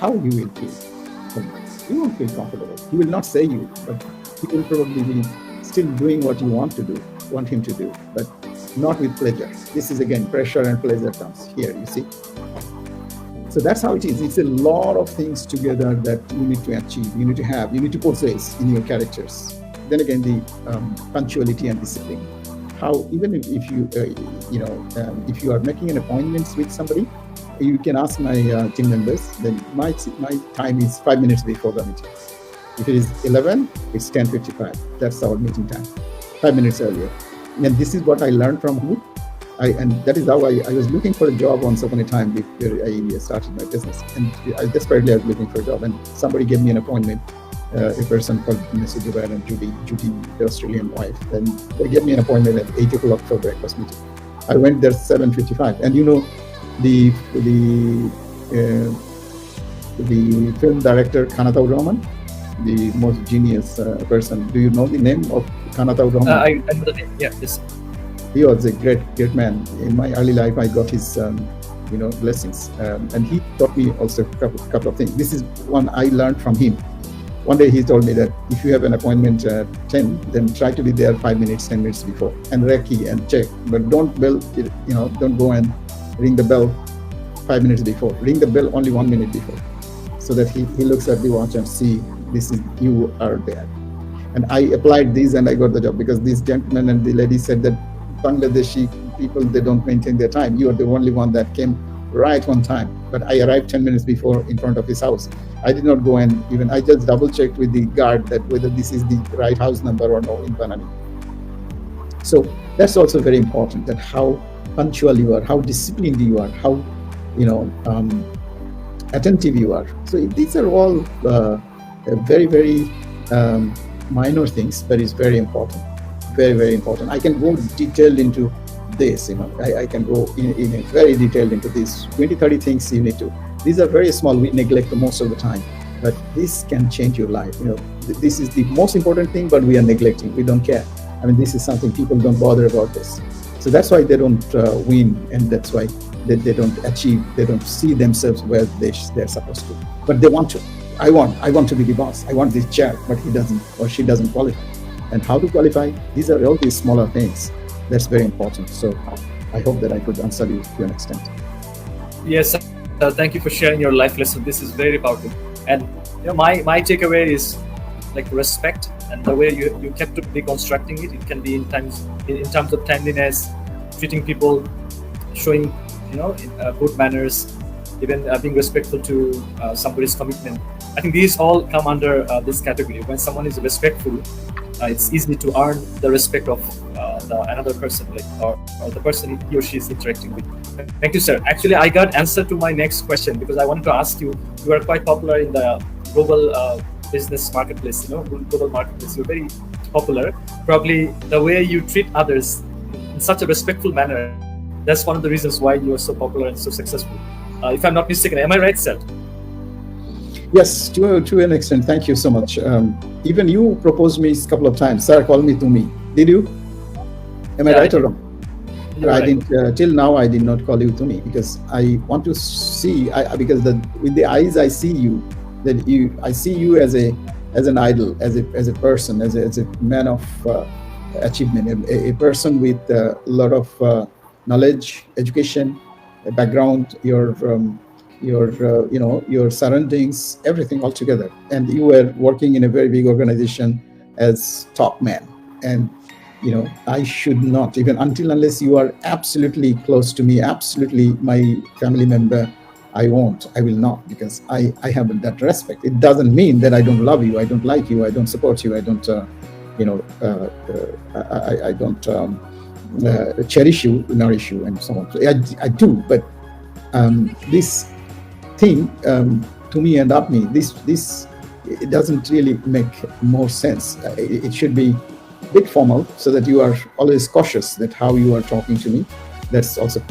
how you will feel? You won't feel comfortable. He will not say you, but he will probably be still doing what you want him to do, but not with pleasure. This is again pressure and pleasure comes here, you see. So that's how it is. It's a lot of things together that you need to achieve, you need to have, you need to possess in your characters. Then again, the punctuality and discipline. How, even if you if you are making an appointment with somebody, you can ask my team members. Then my time is 5 minutes before the meeting. If it is 11, it's 10:55. That's our meeting time. 5 minutes earlier. And this is what I learned from who. And that is how I was looking for a job once upon a time before I started my business. And I desperately was looking for a job, and somebody gave me an appointment, a person called Mr. Dubai and Judy, the Australian wife. And they gave me an appointment at 8 o'clock for breakfast meeting. I went there 7:55. And the film director, Haider Uzzaman, the most genius person. Do you know the name of Haider Uzzaman? I know the name, yeah. Yes. He was a great man. In my early life, I got his blessings, and he taught me also a couple of things. This is one I learned from him. One day he told me that if you have an appointment at 10, then try to be there 5 minutes, 10 minutes before, and recce and check. But don't don't go and ring the bell 5 minutes before. Ring the bell only 1 minute before, so that he looks at the watch and see this is you are there. And I applied these and I got the job, because this gentleman and the lady said that Bangladeshi people, they don't maintain their time. You are the only one that came right on time. But I arrived 10 minutes before in front of his house. I did not go and I just double checked with the guard that whether this is the right house number or no in Panani. So that's also very important, that how punctual you are, how disciplined you are, how attentive you are. So these are all very, very minor things, but it's very important, very, very important. I can go detailed into this, I can go in a very detailed into this 20-30 things you need to. These are very small, we neglect most of the time, but this can change your life. This is the most important thing, but we are neglecting, we don't care. This is something people don't bother about this. So that's why they don't win, and that's why they don't achieve, they don't see themselves where they're supposed to, but they want to. I want to be the boss, I want this chair, but he doesn't or she doesn't qualify. And how to qualify? These are all these smaller things. That's very important. So I hope that I could answer you to an extent. Yes, thank you for sharing your life lesson. This is very powerful. And my takeaway is like respect, and the way you kept deconstructing it. It can be in terms of timeliness, treating people, showing good manners, even being respectful to somebody's commitment. I think these all come under this category. When someone is respectful, it's easy to earn the respect of another person, or the person he or she is interacting with. Thank you, sir. Actually, I got answer to my next question, because I wanted to ask you. You are quite popular in the global business marketplace. Global marketplace. You're very popular. Probably the way you treat others in such a respectful manner. That's one of the reasons why you are so popular and so successful. If I'm not mistaken, am I right, sir? Yes, to an extent. Thank you so much. Even you proposed me a couple of times. Sir, call me to me. Did you? Am I right or wrong? I didn't. Till now, I did not call you to me, because I want to see. Because with the eyes I see you, I see you as an idol, as a person, as a man of achievement, a person with a lot of knowledge, education, background, your surroundings, everything all together. And you were working in a very big organization as top man. And I should not, even unless you are absolutely close to me, absolutely my family member, I will not, because I have that respect. It doesn't mean that I don't love you, I don't like you, I don't support you, I don't I don't cherish you, nourish you, and so on. So I do, but this thing to me and up me, this it doesn't really make more sense. It should be a bit formal, so that you are always cautious that how you are talking to me. That's also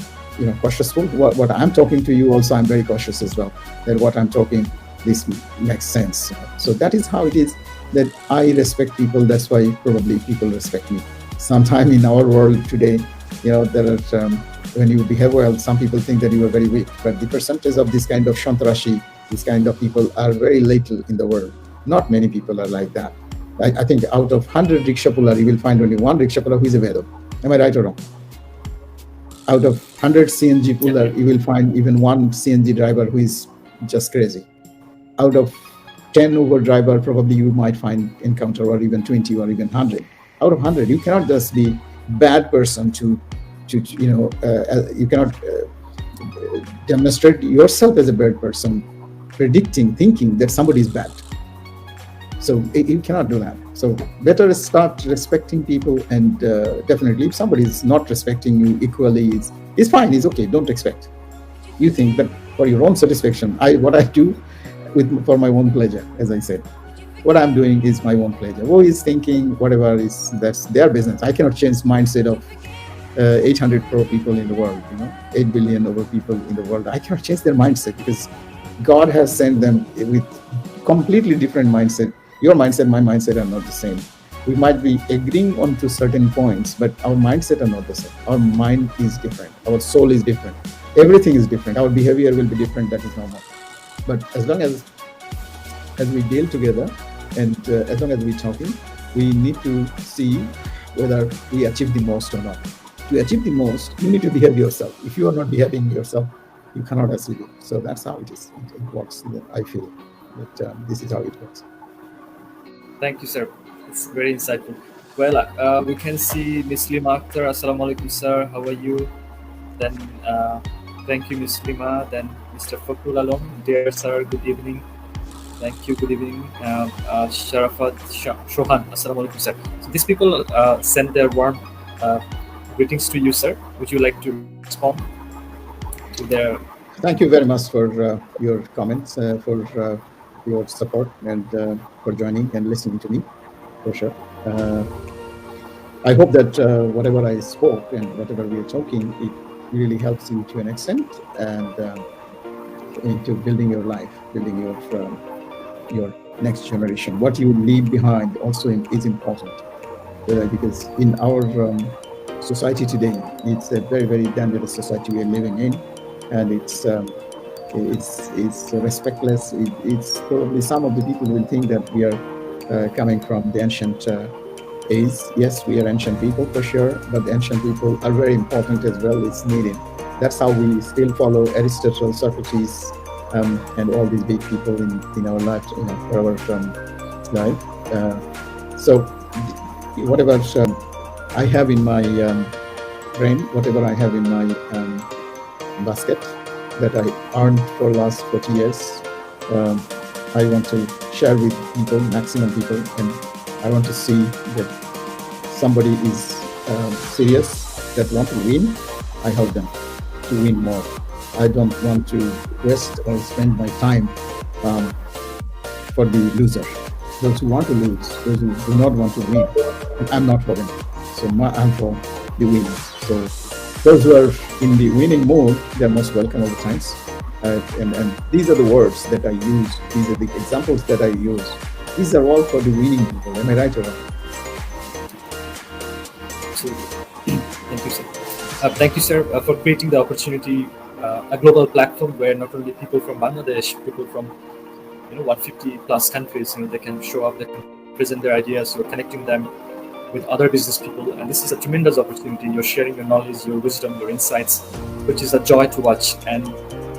cautiousful. What I'm talking to you also, I'm very cautious as well, that what I'm talking, this makes sense. So that is how it is, that I respect people. That's why probably people respect me. Sometime in our world today, there are when you behave well, some people think that you are very weak, but the percentage of this kind of shantrashi, this kind of people are very little in the world. Not many people are like that. I think out of 100 rickshaw puller, you will find only one rickshaw puller who is a Vedo. Am I right or wrong? Out of 100 CNG puller, you will find even one CNG driver who is just crazy. Out of 10 Uber driver, probably you might encounter or even 20 or even 100. Out of 100, you cannot just be bad person to you cannot demonstrate yourself as a bad person, thinking that somebody is bad. So you cannot do that. So better start respecting people, and definitely if somebody is not respecting you equally, it's fine, it's okay, don't expect. You think that for your own satisfaction, what I do for my own pleasure, as I said. What I'm doing is my own pleasure. Who is thinking whatever that's their business. I cannot change mindset of 800 crore people in the world, 8 billion over people in the world. I cannot change their mindset, because God has sent them with completely different mindset. Your mindset, my mindset are not the same. We might be agreeing on to certain points, but our mindset are not the same. Our mind is different. Our soul is different. Everything is different. Our behavior will be different. That is normal. But as long as we deal together, and as long as we're talking, we need to see whether we achieve the most or not. To achieve the most, you need to behave yourself. If you are not behaving yourself, you cannot achieve it. So that's how it is. It works. I feel that this is how it works. Thank you, sir. It's very insightful. Well, we can see Miss Lima Akhtar. Assalamu alaikum, sir. How are you? Then, thank you, Miss Lima. Then, Mr. Fakrul Alam. Dear sir, good evening. Thank you. Good evening. Sharafat Shohan. Assalamu alaikum, sir. So these people send their warm greetings to you, sir. Would you like to respond to their? Thank you very much for your comments, for your support, and for joining and listening to me, for sure. I hope that whatever I spoke and whatever we are talking, it really helps you to an extent, and into building your life, building your next generation. What you leave behind also is important, because in our society today, it's a very, very dangerous society we are living in, and it's respectless. It's probably some of the people will think that we are coming from the ancient age. Yes, we are ancient people for sure, but the ancient people are very important as well. It's needed. That's how we still follow Aristotle, Socrates, and all these big people in our life, for our life. So whatever I have in my brain, whatever I have in my basket that I earned for last 40 years, I want to share with people, maximum people, and I want to see that somebody is serious, that want to win. I help them to win more. I don't want to waste or spend my time for the loser. Those who want to lose, those who do not want to win, I'm not for them. So I'm for the winners. So those who are in the winning mode, they're most welcome all the times. And these are the words that I use. These are the examples that I use. These are all for the winning people. Am I right or wrong? Absolutely. Thank you, sir. Thank you, sir, for creating the opportunity, a global platform where not only people from Bangladesh, people from 150 plus countries, they can show up, they can present their ideas. You're connecting them with other business people, and this is a tremendous opportunity. You're sharing your knowledge, your wisdom, your insights, which is a joy to watch. And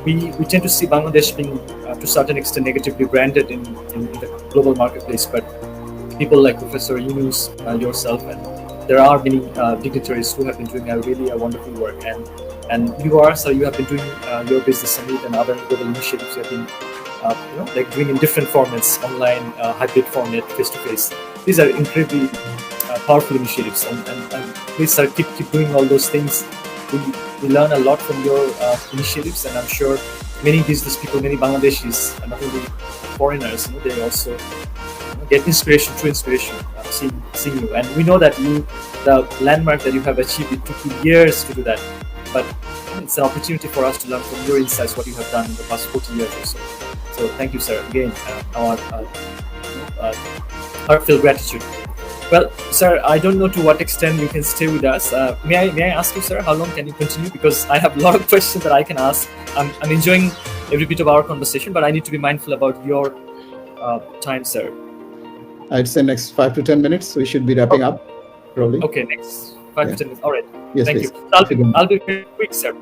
we tend to see Bangladesh being, to a certain extent, negatively branded in the global marketplace. But people like Professor Yunus, yourself, and there are many dignitaries who have been doing a wonderful work. And you have been doing your business summit and other global initiatives. You have been like doing in different formats, online, hybrid format, face-to-face. These are incredibly powerful initiatives, and please, sir, keep doing all those things. We learn a lot from your initiatives, and I'm sure many business people, many Bangladeshis, and not only foreigners, they also get inspiration, true inspiration, seeing you. And we know that the landmark that you have achieved, it took you years to do that, but it's an opportunity for us to learn from your insights, what you have done in the past 40 years or so. So thank you, sir. Again, our heartfelt gratitude. Well, sir, I don't know to what extent you can stay with us. May I ask you, sir, how long can you continue? Because I have a lot of questions that I can ask. I'm enjoying every bit of our conversation, but I need to be mindful about your time, sir. I'd say next 5 to 10 minutes. We should be wrapping up, probably. Okay, next 5 to 10 minutes. All right. Yes, thank please. you. I'll be very quick, sir.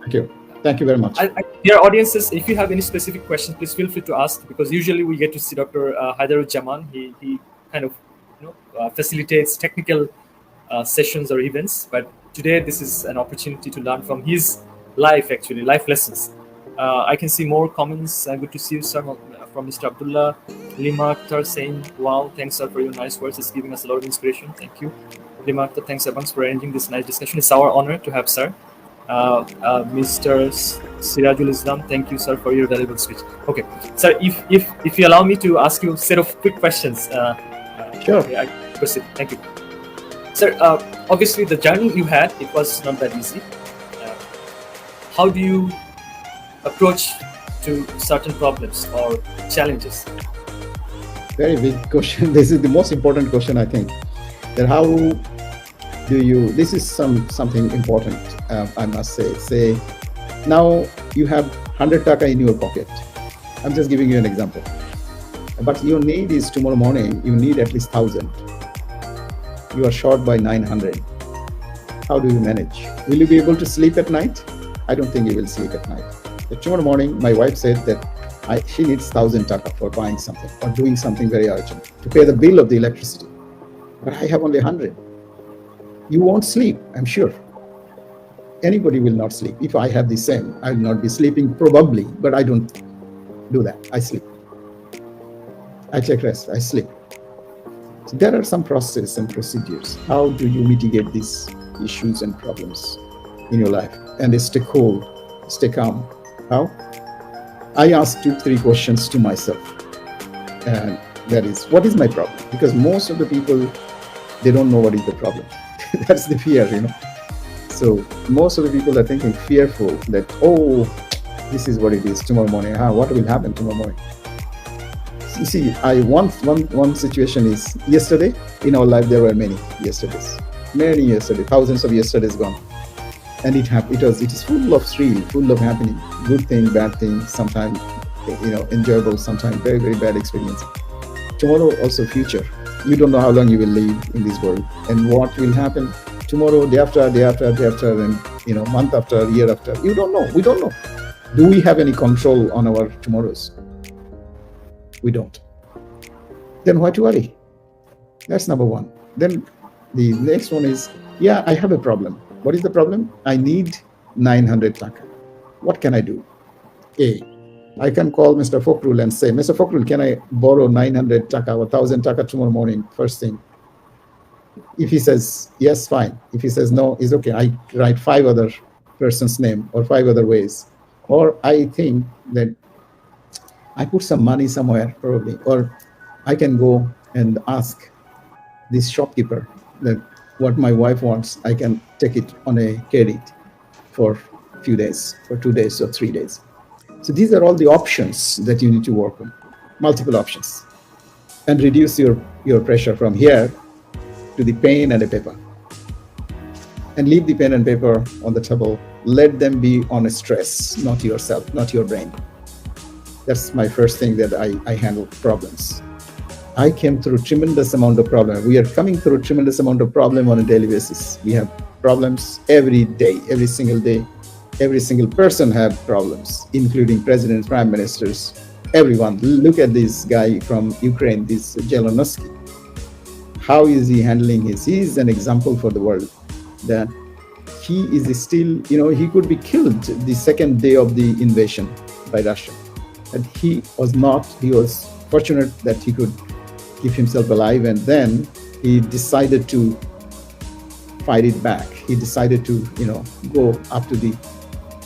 Thank you. Thank you very much. Dear audiences, if you have any specific questions, please feel free to ask, because usually we get to see Dr. Haider Uzzaman. He kind of facilitates technical sessions or events, but today this is an opportunity to learn from his life lessons. I can see more comments. Good to see you, sir, from Mr. Abdullah Lima Akhtar saying, wow, thanks, sir, for your nice words. It's giving us a lot of inspiration. Thank you. Lima Akhtar, thanks, Abunx, for arranging this nice discussion. It's our honor to have sir. Mr. Sirajul Islam, thank you, sir, for your valuable speech. Okay, sir, if you allow me to ask you a set of quick questions. Sure. Okay, I proceed. Thank you. Sir, obviously the journey you had, it was not that easy. How do you approach to certain problems or challenges? Very big question. This is the most important question, I think. That how do you? This is something important. I must say. Say now you have 100 taka in your pocket. I'm just giving you an example. But your need is tomorrow morning. You need at least 1,000. You are short by 900. How do you manage? Will you be able to sleep at night? I don't think you will sleep at night. But tomorrow morning, my wife said that she needs 1,000 taka for buying something or doing something very urgent to pay the bill of the electricity. But I have only 100. You won't sleep, I'm sure. Anybody will not sleep. If I have the same, I will not be sleeping probably, but I don't do that. I sleep. I take rest, I sleep. So there are some processes and procedures. How do you mitigate these issues and problems in your life and stay cool, stay calm? How? I ask 2-3 questions to myself, and that is, what is my problem? Because most of the people, they don't know what is the problem. That's the fear, So most of the people are thinking fearful that, oh, this is what it is tomorrow morning. What will happen tomorrow morning? You see, one situation is yesterday. In our life, there were many yesterdays, thousands of yesterdays gone. And it is full of thrill, full of happening, good thing, bad thing, sometimes enjoyable, sometimes very, very bad experience. Tomorrow also future. You don't know how long you will live in this world and what will happen tomorrow, day after, and month after, year after. You don't know. We don't know. Do we have any control on our tomorrows? We don't. Then why to worry? That's number one. Then the next one is, I have a problem. What is the problem? I need 900 taka. What can I do? I can call Mr. Fokrul and say, Mr. Fokrul, can I borrow 900 taka or 1,000 taka tomorrow morning, first thing? If he says yes, fine. If he says no, it's okay. I write 5 other person's name or 5 other ways. Or I think that I put some money somewhere probably, or I can go and ask this shopkeeper that what my wife wants, I can take it on a credit for a few days, for 2 days or 3 days. So these are all the options that you need to work on, multiple options, and reduce your pressure from here to the pen and a paper. And leave the pen and paper on the table. Let them be on a stress, not yourself, not your brain. That's my first thing that I handle problems. I came through tremendous amount of problem. We are coming through tremendous amount of problem on a daily basis. We have problems every day, every single day. Every single person have problems, including presidents, prime ministers, everyone. Look at this guy from Ukraine, this Zelensky. How is he handling his? He is an example for the world that he is still, he could be killed the second day of the invasion by Russia. And he was fortunate that he could keep himself alive, and then he decided to fight it back. He decided to, go up to the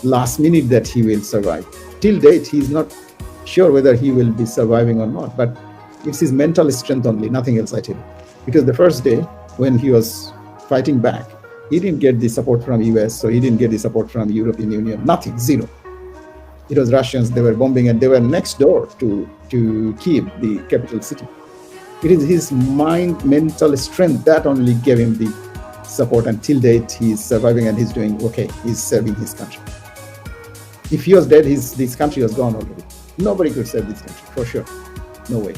last minute that he will survive. Till date, he's not sure whether he will be surviving or not, but it's his mental strength only, nothing else, I tell you. Because the first day when he was fighting back, he didn't get the support from US, so he didn't get the support from the European Union, nothing, zero. It was Russians, they were bombing, and they were next door to Kiev, the capital city. It is his mental strength that only gave him the support, and till date he's surviving and he's doing okay. He's serving his country. If he was dead, this country was gone already. Nobody could save this country, for sure. No way.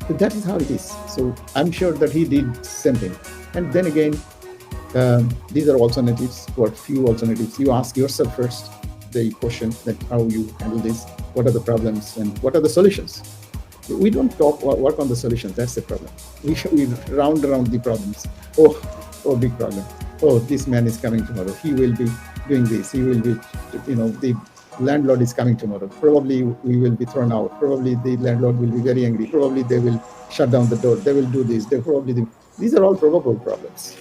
But that is how it is. So I'm sure that he did same thing. And then again, these are alternatives, few alternatives. You ask yourself first the question that how you handle this, what are the problems and what are the solutions. We don't work on the solutions, that's the problem. We round around the problems. Oh, big problem. Oh, this man is coming tomorrow. He will be doing this. He will be, the landlord is coming tomorrow. Probably we will be thrown out. Probably the landlord will be very angry. Probably they will shut down the door. They will do this. These are all probable problems.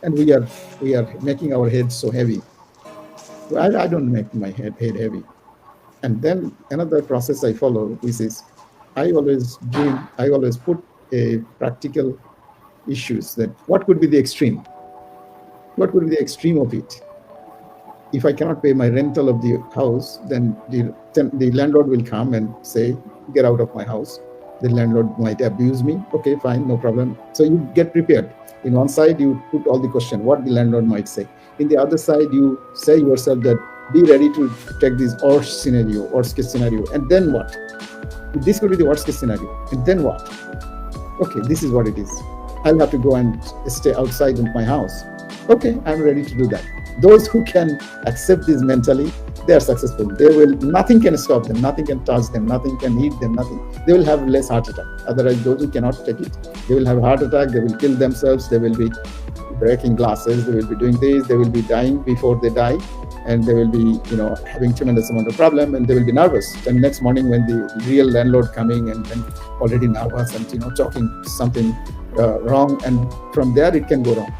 And we are making our heads so heavy. I don't make my head heavy. And then another process I follow, which is I always put a practical issues that what could be the extreme? What would be the extreme of it? If I cannot pay my rental of the house, then the landlord will come and say, get out of my house. The landlord might abuse me. Okay, fine, no problem. So you get prepared. In one side, you put all the question, what the landlord might say. In the other side, you say yourself that be ready to take this worst case scenario. And then what? This could be the worst case scenario. And then what? Okay, this is what it is. I'll have to go and stay outside of my house. Okay, I'm ready to do that. Those who can accept this mentally, they are successful. Nothing can stop them, nothing can touch them, nothing can hit them, nothing. They will have less heart attack. Otherwise, those who cannot take it, they will have heart attack, they will kill themselves, they will be breaking glasses, they will be doing this, they will be dying before they die, and they will be, having tremendous amount of problem, and they will be nervous. And next morning when the real landlord coming and already nervous and, talking something wrong, and from there it can go wrong.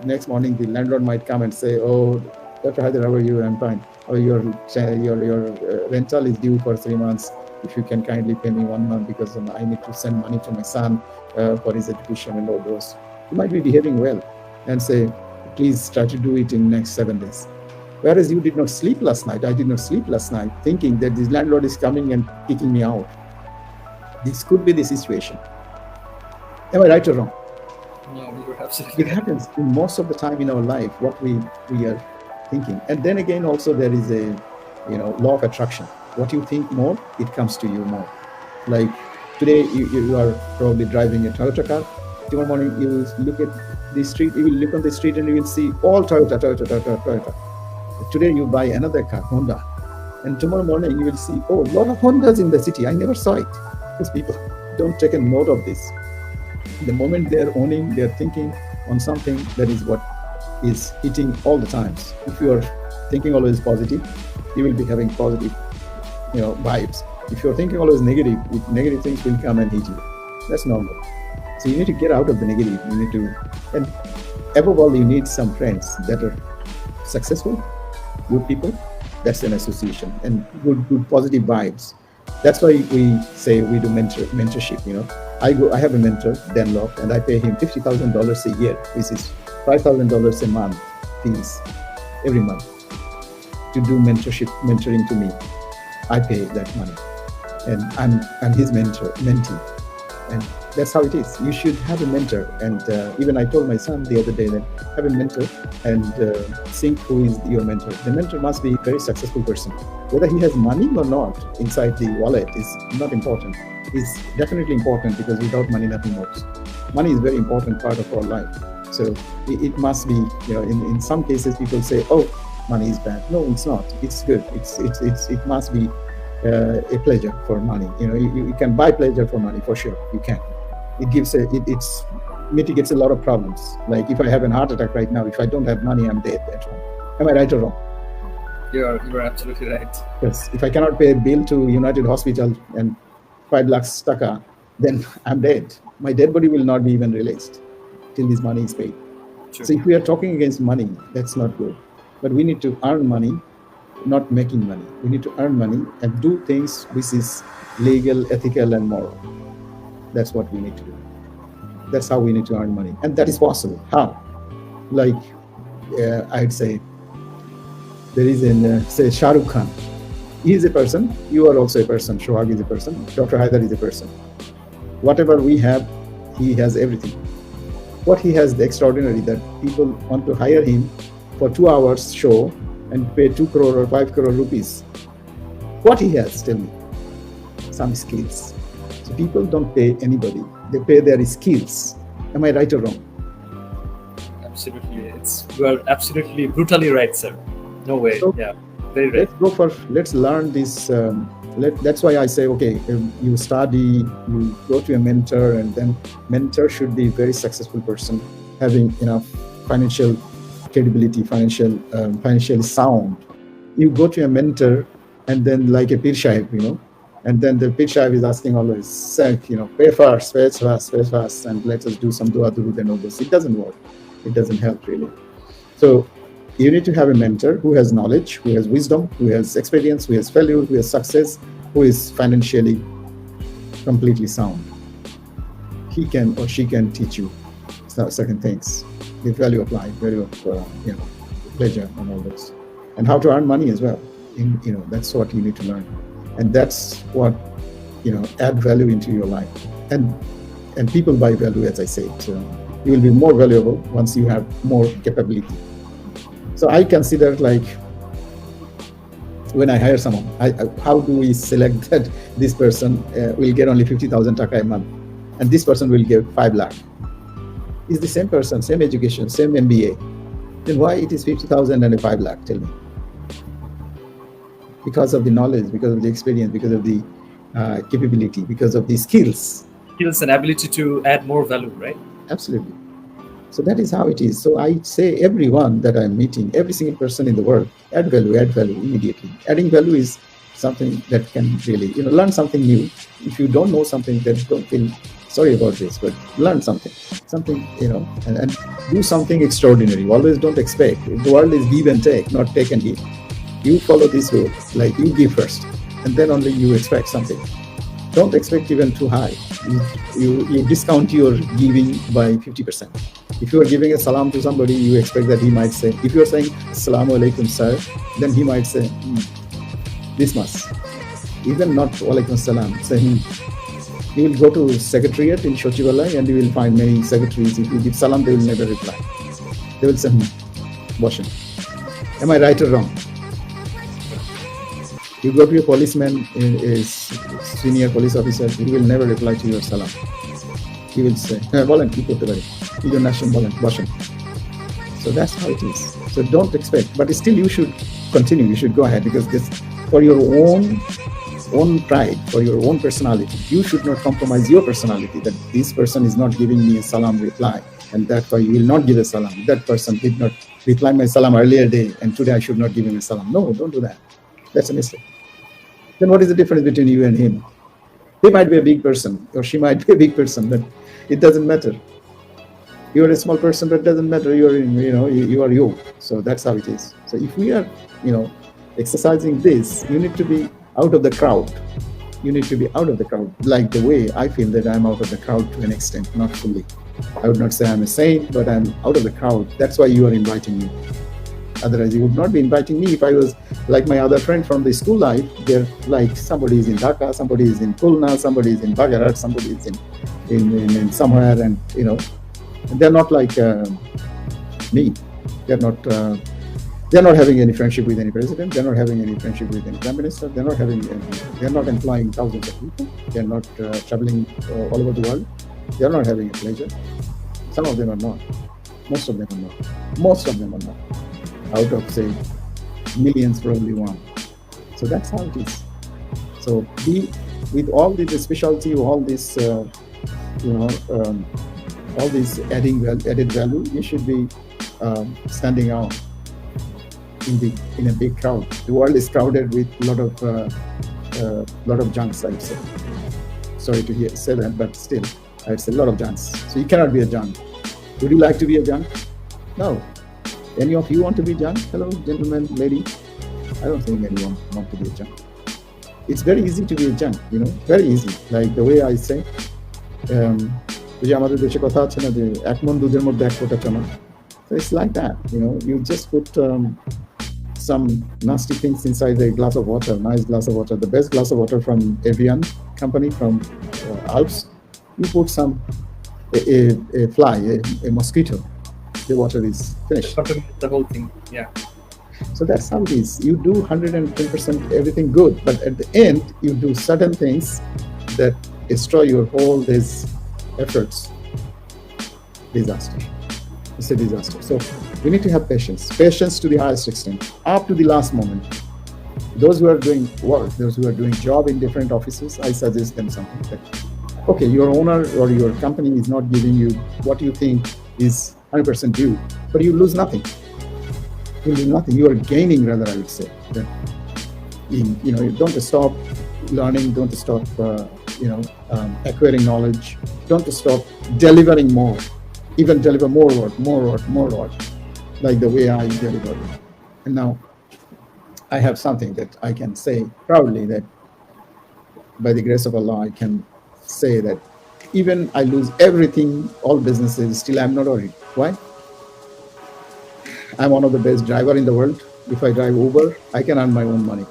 Next morning the landlord might come and say, oh, Dr. Haider, how are you? I'm fine. Or your rental is due for 3 months. If you can kindly pay me 1 month because I need to send money to my son for his education and all those. You might be behaving well and say, please try to do it in next 7 days. Whereas you did not sleep last night. I did not sleep last night thinking that this landlord is coming and kicking me out. This could be the situation. Am I right or wrong? No, you're absolutely It happens in most of the time in our life, what we are thinking. And then again, also there is a law of attraction. What you think more, it comes to you more. Like today you are probably driving a Toyota car. Tomorrow morning you will look at the street, you will look on the street and you will see all Toyota. Today you buy another car, Honda, and tomorrow morning you will see, a lot of Hondas in the city. I never saw it. Because people don't take a note of this. The moment they're thinking on something, that is what is hitting all the times. If you are thinking always positive, you will be having positive, vibes. If you're thinking always negative, negative things will come and hit you. That's normal. So you need to get out of the negative. And above all, you need some friends that are successful, good people. That's an association, and good positive vibes. That's why we say we do mentorship. I have a mentor, Dan Locke, and I pay him $50,000 a year, which is $5,000 a month fees every month to do mentoring to me. I pay that money, and I'm his mentee, and that's how it is. You should have a mentor, and even I told my son the other day that have a mentor and think who is your mentor. The mentor must be a very successful person. Whether he has money or not inside the wallet is not important. It's definitely important, because without money, nothing works. Money is a very important part of our life. So it must be, in some cases people say, oh, money is bad. No, it's not. It's good. It must be a pleasure for money. You can buy pleasure for money, for sure. You can. It mitigates a lot of problems. Like if I have a heart attack right now, if I don't have money, I'm dead at home. Am I right or wrong? You're absolutely right. Yes. If I cannot pay a bill to United Hospital and 5 lakhs taka, then I'm dead. My dead body will not be even released till this money is paid. Sure. So if we are talking against money, that's not good. But we need to earn money, not making money. We need to earn money and do things which is legal, ethical, and moral. That's what we need to do. That's how we need to earn money. And that is possible. How? Like, I'd say, there is say Shah Rukh Khan. He is a person. You are also a person. Shohag is a person. Dr. Haider is a person. Whatever we have, he has everything. What he has the extraordinary that people want to hire him for 2 hours show and pay 2 crore or 5 crore rupees. What he has, tell me? Some skills. So people don't pay anybody. They pay their skills. Am I right or wrong? Absolutely. You are absolutely brutally right, sir. No way. So, yeah. Very right. Let's learn this. That's why I say, okay, you study, you go to a mentor, and then mentor should be a very successful person, having enough financial credibility, financially sound. You go to a mentor, and then like a Pir Sahib, and then the Pir Sahib is asking always, pay fast, and let us do some dua durud and all this. It doesn't work. It doesn't help really. So you need to have a mentor who has knowledge, who has wisdom, who has experience, who has failure, who has success, who is financially completely sound. He can or she can teach you certain things, the value of life, value of pleasure and all this, and how to earn money as well. That's what you need to learn, and that's what add value into your life. And people buy value, as I said. You will be more valuable once you have more capability. So I consider, like, when I hire someone, how do we select that this person will get only 50,000 taka a month and this person will get 5 lakh? Is the same person, same education, same MBA. Then why it is 50,000 and a 5 lakh? Tell me. Because of the knowledge, because of the experience, because of the capability, because of the skills. Skills and ability to add more value, right? Absolutely. So that is how it is. So I say everyone that I'm meeting, every single person in the world, add value immediately. Adding value is something that can really, learn something new. If you don't know something, then don't feel sorry about this, but learn something, and do something extraordinary. Always don't expect. The world is give and take, not take and give. You follow this rule, like you give first, and then only you expect something. Don't expect even too high. You discount your giving by 50%. If you are giving a salam to somebody, you expect that he might say, if you are saying Assalamu alaikum sir, then he might say, this much. Even not alaikum salam, say you will go to secretariat in Shochibalai and you will find many secretaries. If you give salam, they will never reply. They will say, Boshan. Am I right or wrong? You go to a policeman, a senior police officer, he will never reply to your salam. He will say, bolen ki korte pari, your national bolen. So that's how it is. So don't expect, but still you should continue. You should go ahead, because this, for your own pride, for your own personality, you should not compromise your personality. That this person is not giving me a salam reply, and that's why you will not give a salam. That person did not reply my salam earlier day, and today I should not give him a salam. No, don't do that. That's a mistake. Then what is the difference between you and him? He might be a big person, or she might be a big person, but it doesn't matter. You are a small person, but it doesn't matter. You are you. So that's how it is. So if we are, exercising this, you need to be out of the crowd. You need to be out of the crowd, like the way I feel that I'm out of the crowd to an extent, not fully. I would not say I'm a saint, but I'm out of the crowd. That's why you are inviting me. Otherwise, you would not be inviting me. If I was like my other friend from the school life, they're like, somebody is in Dhaka, somebody is in Khulna, somebody is in Bagarat, somebody is in somewhere, and they're not like me. They're not having any friendship with any president. They're not having any friendship with any prime minister. They're not employing thousands of people. They're not traveling all over the world. They're not having a pleasure. Some of them are not. Most of them are not. Most of them are not. Out of, say, millions, probably one. So that's how it is. So with all the specialty, all this, all this added value, you should be standing out in a big crowd. The world is crowded with a lot of junks, I'd say. Sorry to say that, but still, I'd say a lot of junks. So you cannot be a junk. Would you like to be a junk? No. Any of you want to be junk? Hello, gentlemen, lady. I don't think anyone wants to be a junk. It's very easy to be a junk, very easy. Like the way I say, so it's like that, you just put some nasty things inside a glass of water, nice glass of water, the best glass of water from Evian company, from Alps. You put a fly, a mosquito, the water is finished. The whole thing, yeah. So that's how it is. You do 110% everything good, but at the end, you do certain things that destroy your whole day's efforts. Disaster. It's a disaster. So we need to have patience to the highest extent, up to the last moment. Those who are doing work, those who are doing job in different offices, I suggest them something that, okay, your owner or your company is not giving you what you think is 100% due, but you lose nothing. You lose nothing. You are gaining, rather, I would say. You don't stop learning. Don't stop, acquiring knowledge. Don't stop delivering more. Even deliver more work, like the way I deliver. And now, I have something that I can say proudly, that by the grace of Allah, I can say that even I lose everything, all businesses, still I'm not worried. Why? I'm one of the best driver in the world. If I drive Uber, I can earn my own money.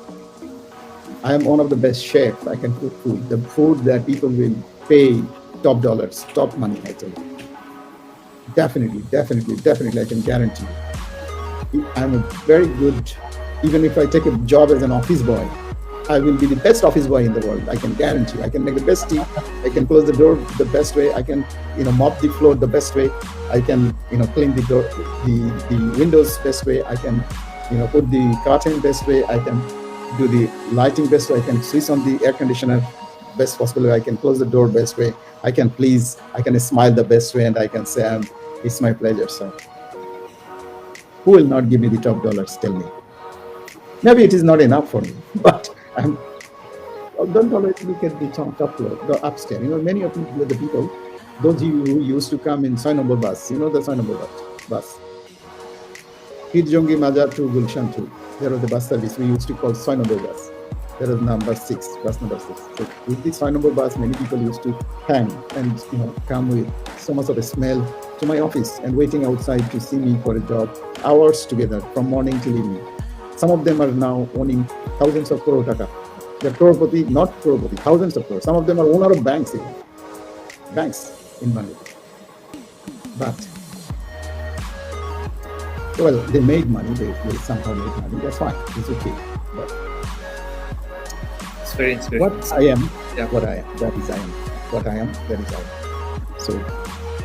I am one of the best chefs. I can cook food. The food that people will pay top dollars, top money, I tell you. Definitely, I can guarantee. I'm a very good, even if I take a job as an office boy, I will be the best office boy in the world. I can guarantee. I can make the best tea. I can close the door the best way. I can, mop the floor the best way. I can, clean the door, the windows best way. I can, put the curtain best way. I can do the lighting best way. I can switch on the air conditioner best possible way. I can close the door best way. I can smile the best way, and I can say, it's my pleasure, sir. Who will not give me the top dollars? Tell me. Maybe it is not enough for me, but don't always look at the top floor, the upstairs. Many of the people, those who used to come in 6 number bus, the 6 number bus. Hirjongi Majar to Gulshan 2. There was the bus service we used to call 6 number bus. There was bus number 6. So with this 6 number bus, many people used to hang and come with so much of a smell to my office and waiting outside to see me for a job, hours together from morning till evening. Some of them are now owning thousands of crore taka. They're crorepati, not crorepati, thousands of crores. Some of them are owner of banks even. Banks in Bangladesh. But, well, they made money. They somehow made money. That's fine. It's okay. But it's very inspirational. What I am, what I am, that is I am. What I am, that is I am. So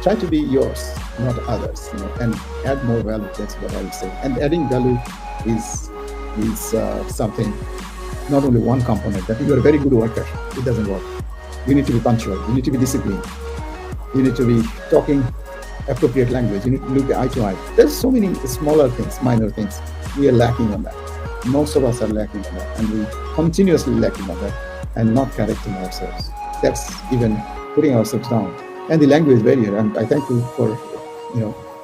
try to be yours, not others, and add more value. That's what I would say. And adding value is something, not only one component, that you are a very good worker. It doesn't work. You need to be punctual. You need to be disciplined. You need to be talking appropriate language. You need to look eye to eye. There's so many smaller things, minor things. We are lacking on that. Most of us are lacking on that, and we continuously lacking on that and not correcting ourselves. That's even putting ourselves down. And the language barrier. And I thank you for,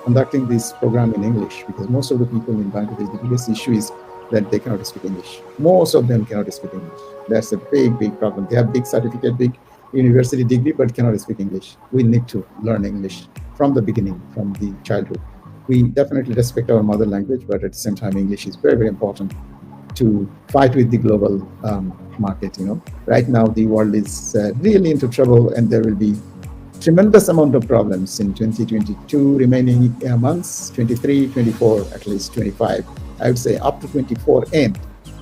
conducting this program in English, because most of the people in Bangladesh, the biggest issue is that they cannot speak English. Most of them cannot speak English. That's a big problem. They have big certificate, big university degree, but cannot speak English. We need to learn English from the beginning, from the childhood. We definitely respect our mother language, but at the same time, English is very, very important to fight with the global market. Right now, the world is really into trouble, and there will be tremendous amount of problems in 2022 remaining months, 23, 24, at least 25. I would say up to 24 end,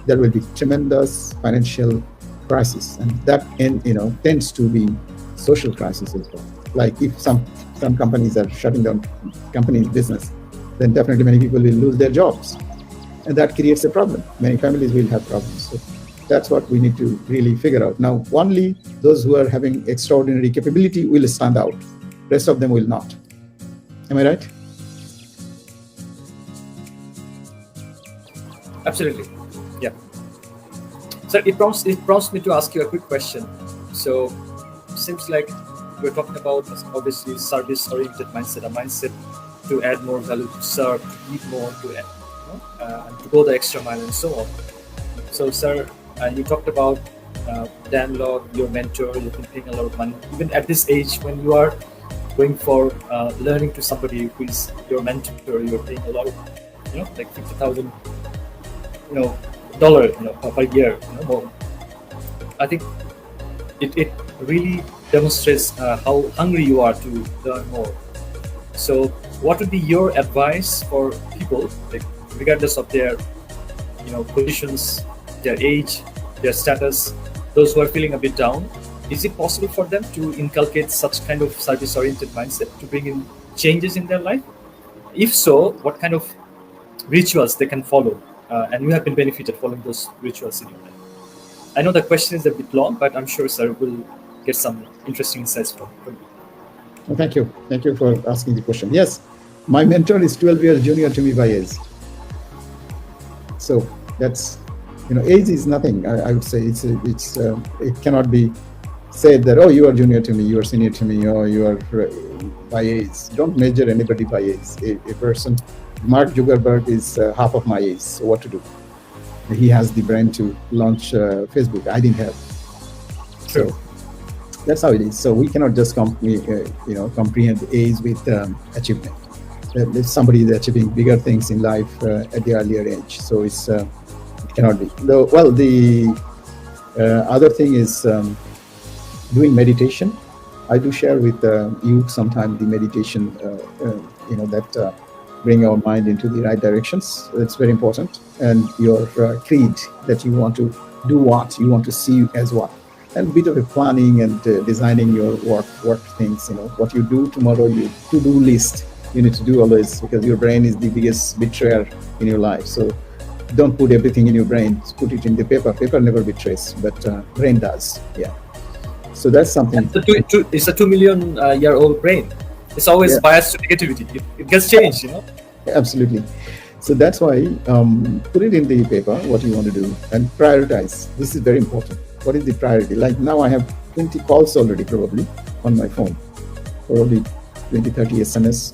there will be tremendous financial crisis, and that end, tends to be social crisis as well. Like if some companies are shutting down companies' business, then definitely many people will lose their jobs, and that creates a problem. Many families will have problems. So that's what we need to really figure out. Now, only those who are having extraordinary capability will stand out. Rest of them will not. Am I right? Absolutely. Yeah. So it prompts me to ask you a quick question. So seems like we're talking about obviously service-oriented mindset, a mindset to add more value, to serve, to give more, to add, and to go the extra mile and so on. So, sir, you talked about Dan Log, your mentor. You've been paying a lot of money, even at this age when you are going for learning to somebody who is your mentor. You're paying a lot of, like $50,000, dollar, per year. More. I think it really demonstrates how hungry you are to learn more. So, what would be your advice for people, like regardless of their, positions, their age, their status, those who are feeling a bit down? Is it possible for them to inculcate such kind of service-oriented mindset to bring in changes in their life? If so, what kind of rituals they can follow? And you have been benefited following those rituals in your life. I know the question is a bit long, but I'm sure, sir, we'll get some interesting insights from you. Well, thank you. Thank you for asking the question. Yes, my mentor is 12 years junior to me by age. So that's, age is nothing. I would say it cannot be said that, oh, you are junior to me, you are senior to me, or you are by age. Don't measure anybody by age. A person, Mark Zuckerberg is half of my age. So what to do? He has the brain to launch Facebook. I didn't have. True. So that's how it is. So we cannot just comprehend age with achievement. If somebody is achieving bigger things in life at the earlier age, so it cannot be. Other thing is doing meditation. I do share with you sometimes the meditation, that bring our mind into the right directions. It's very important. And your creed, that you want to do what, you want to see as what. And a bit of a planning and designing your work things, what you do tomorrow, your to-do list, you need to do always, because your brain is the biggest betrayer in your life. So don't put everything in your brain, put it in the paper. Paper never betrays, but brain does. Yeah. So that's something. It's a 2 million year old brain. It's always biased to negativity. It gets changed, Absolutely. So that's why put it in the paper what you want to do and prioritize. This is very important. What is the priority? Like now I have 20 calls already probably on my phone, probably 20, 30 SMS.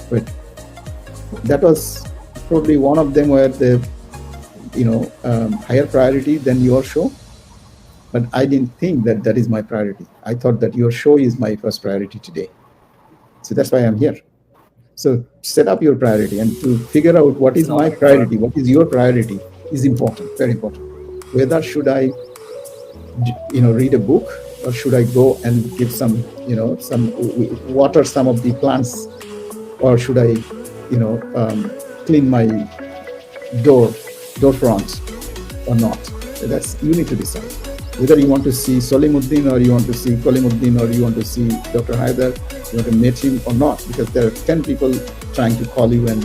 But that was probably one of them where the higher priority than your show. But I didn't think that is my priority. I thought that your show is my first priority today. So that's why I'm here. So set up your priority and to figure out what is my priority, what is your priority is important, very important. Whether should I, read a book, or should I go and give some water some of the plants, or should I, clean my door front or not? That's you need to decide. Whether you want to see Solimuddin, or you want to see Kolimuddin, or you want to see Dr. Haider, you want to meet him or not, because there are 10 people trying to call you and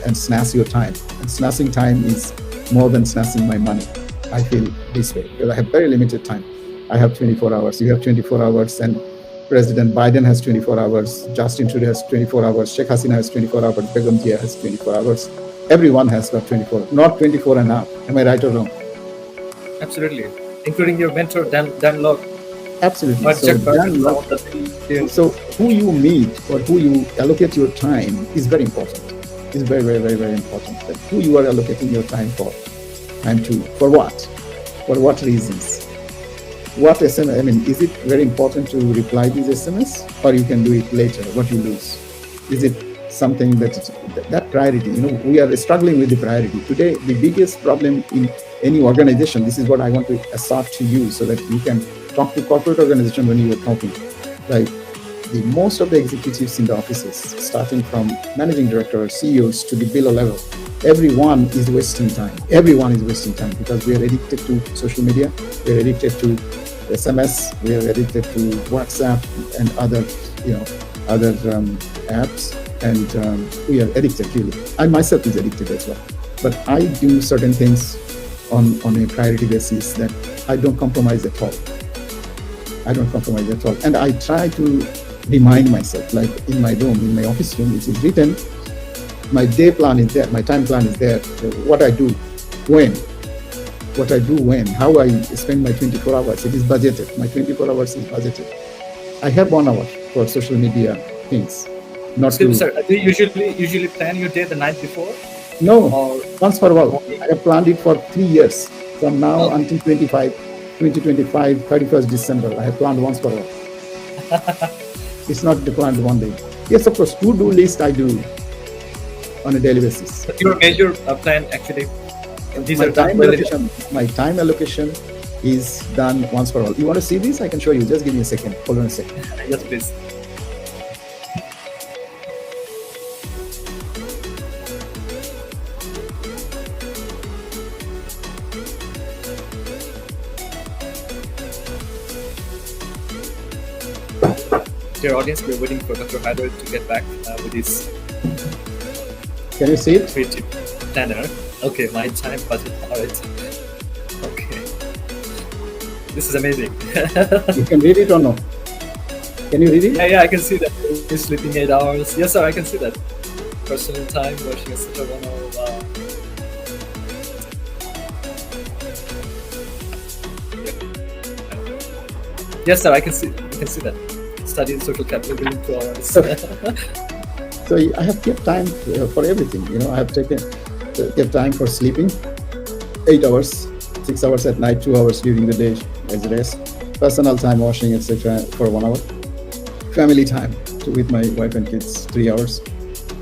and snatch your time. And snatching time is more than snatching my money. I feel this way because I have very limited time. I have 24 hours. You have 24 hours, and President Biden has 24 hours. Justin Trudeau has 24 hours. Sheikh Hasina has 24 hours. Begum Jia has 24 hours. Everyone has got 24, not 24 and up. Am I right or wrong? Absolutely. Including your mentor, Dan Locke. Absolutely. So who you meet or who you allocate your time is very important. It's very, very, very, very important. That who you are allocating your time for. Time to, for what? For what reasons? What SMS? I mean, is it very important to reply these SMS, or you can do it later? What you lose? Is it something that priority? We are struggling with the priority today. The biggest problem in any organization. This is what I want to assert to you, so that you can talk to corporate organization when you are talking. Like most of the executives in the offices, starting from managing director, CEOs to the below level, everyone is wasting time. Everyone is wasting time because we are addicted to social media. We are addicted to SMS. We are addicted to WhatsApp and other apps, and we are addicted really. I myself is addicted as well. But I do certain things on a priority basis that I don't compromise at all. And I try to remind myself, like in my room, in my office room, it is written, my day plan is there, my time plan is there, what I do, when, how I spend my 24 hours, it is budgeted, my 24 hours is budgeted. I have 1 hour for social media things. Sir, do you usually plan your day the night before? No, once for a while. I have planned it for 3 years, from now until 2025, 31st December. I have planned once for a while. It's not planned one day. Yes, of course, to-do list I do on a daily basis. But your major plan actually, my time allocation is done once for all. You want to see this? I can show you. Just give me a second. Hold on a second. Yes, please. Dear audience, we're waiting for Dr. Haider to get back with his. Can you see it? Creative planner. Okay, my time budget. All right. Okay. This is amazing. You can read it or no? Can you read it? Yeah, I can see that. He's sleeping 8 hours. Yes, sir, I can see that. Personal time, watching etc. 1 hour. Wow. Yes, sir, I can see. You can see that. Studying social capital within 2 hours. So I have kept time for everything. I have kept time for sleeping, 8 hours, 6 hours at night, 2 hours during the day as rest. Personal time, washing, etc. for 1 hour. Family time with my wife and kids, 3 hours.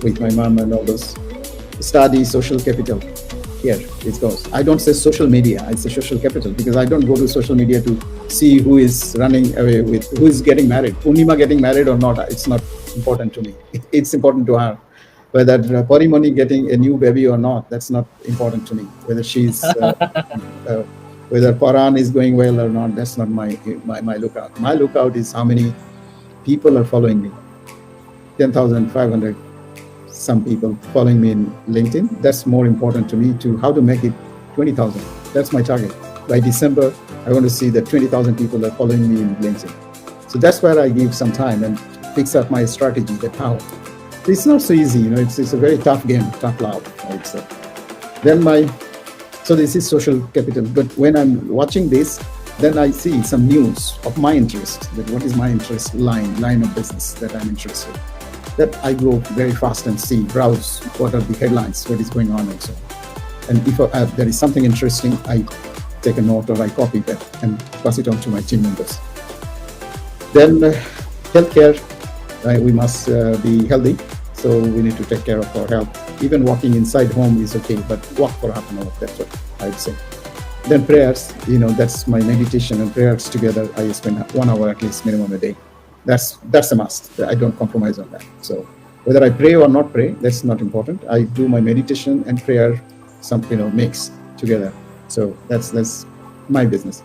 With my mom and all those. Study, social capital, here it goes. I don't say social media, I say social capital, because I don't go to social media to see who is running away with, who is getting married. Purnima getting married or not, it's not important to me. It's important to her. Whether Parimoni getting a new baby or not, that's not important to me. Whether she's, whether Paran is going well or not, that's not my lookout. My lookout is how many people are following me. 10,500 some people following me in LinkedIn. That's more important to me, to how to make it 20,000. That's my target. By December, I want to see that 20,000 people are following me in LinkedIn. So that's where I give some time and fix up my strategy, that how. It's not so easy, it's a very tough game, tough love, I would say. Then so this is social capital. But when I'm watching this, then I see some news of my interest, that what is my interest line of business that I'm interested in. That I go very fast and browse what are the headlines, what is going on and so on. And if there is something interesting, I take a note or I copy that and pass it on to my team members. Then healthcare, we must be healthy. So we need to take care of our health. Even walking inside home is okay, but walk for half an hour, that's what I would say. Then prayers, that's my meditation and prayers together. I spend 1 hour at least minimum a day. That's a must. I don't compromise on that. So whether I pray or not pray, that's not important. I do my meditation and prayer, mix together. So that's my business.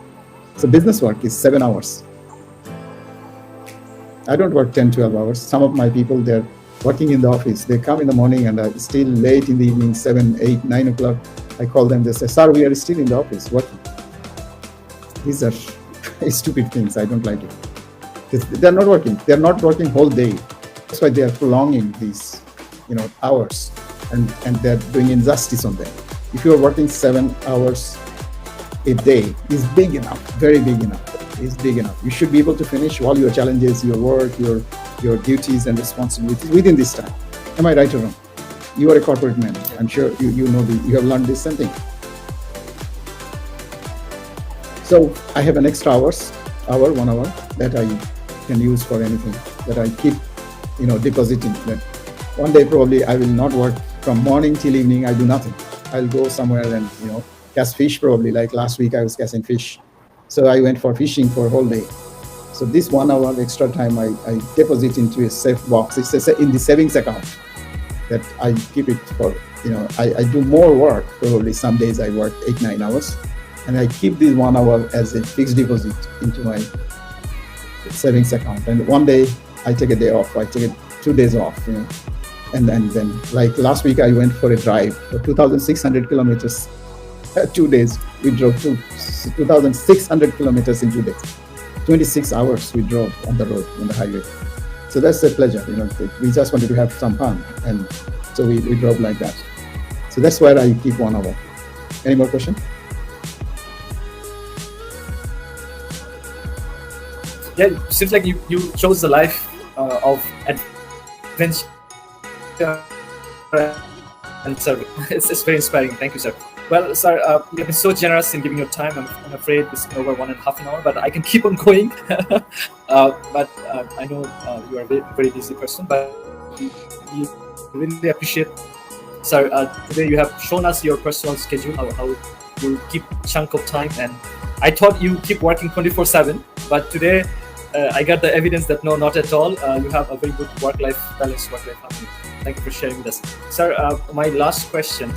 So business work is 7 hours. I don't work 10, 12 hours. Some of my people, they're working in the office. They come in the morning and are still late in the evening, 7, 8, 9 o'clock. I call them, they say, "Sir, we are still in the office working." These are stupid things. I don't like it. They're not working. They're not working whole day. That's why they are prolonging these, hours, and they're doing injustice on them. If you're working 7 hours a day, is big enough, very big enough. Is big enough. You should be able to finish all your challenges, your work, your duties and responsibilities within this time. Am I right or wrong? You are a corporate man. I'm sure you have learned this something. So I have an extra 1 hour that I can use for anything, that I keep, depositing. That one day probably I will not work from morning till evening. I do nothing. I'll go somewhere and catch fish probably. Like last week I was catching fish. So I went for fishing for a whole day. So this 1 hour extra time I deposit into a safe box. It's in the savings account that I keep it for, I do more work. Probably some days I work 8, 9 hours. And I keep this 1 hour as a fixed deposit into my savings account. And one day I take a day off. I take 2 days off, And then like last week I went for a drive for 2,600 kilometers. 2 days we drove 2,600 kilometers in 2 days. 26 hours we drove on the road, on the highway. So that's a pleasure, we just wanted to have some fun, and so we drove like that. So that's where I keep 1 hour. Any more question? Yeah, it seems like you chose the life of adventure and service. It's very inspiring. Thank you, sir. Well, sir, you have been so generous in giving your time. I'm afraid it's been over 1.5 hours, but I can keep on going. But I know you are a very, very busy person, but we really appreciate, sir. Today you have shown us your personal schedule, how you keep chunk of time, and I thought you keep working 24/7, but today I got the evidence that no, not at all. You have a very good work-life balance, work-life harmony. Thank you for sharing with us, sir. My last question.